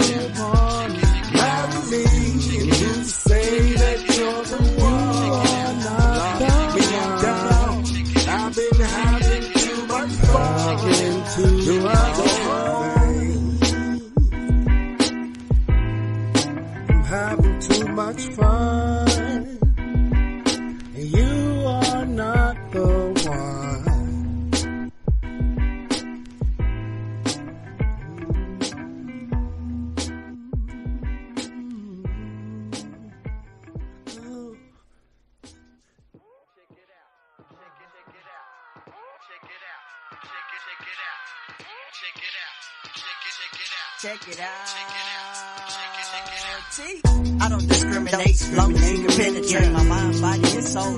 And you say that you're the one, not me down. I've been having too much fun, I'm having too much fun. You are not the one. Check it out. See, I don't discriminate. Long as you can penetrate my mind, body, and soul.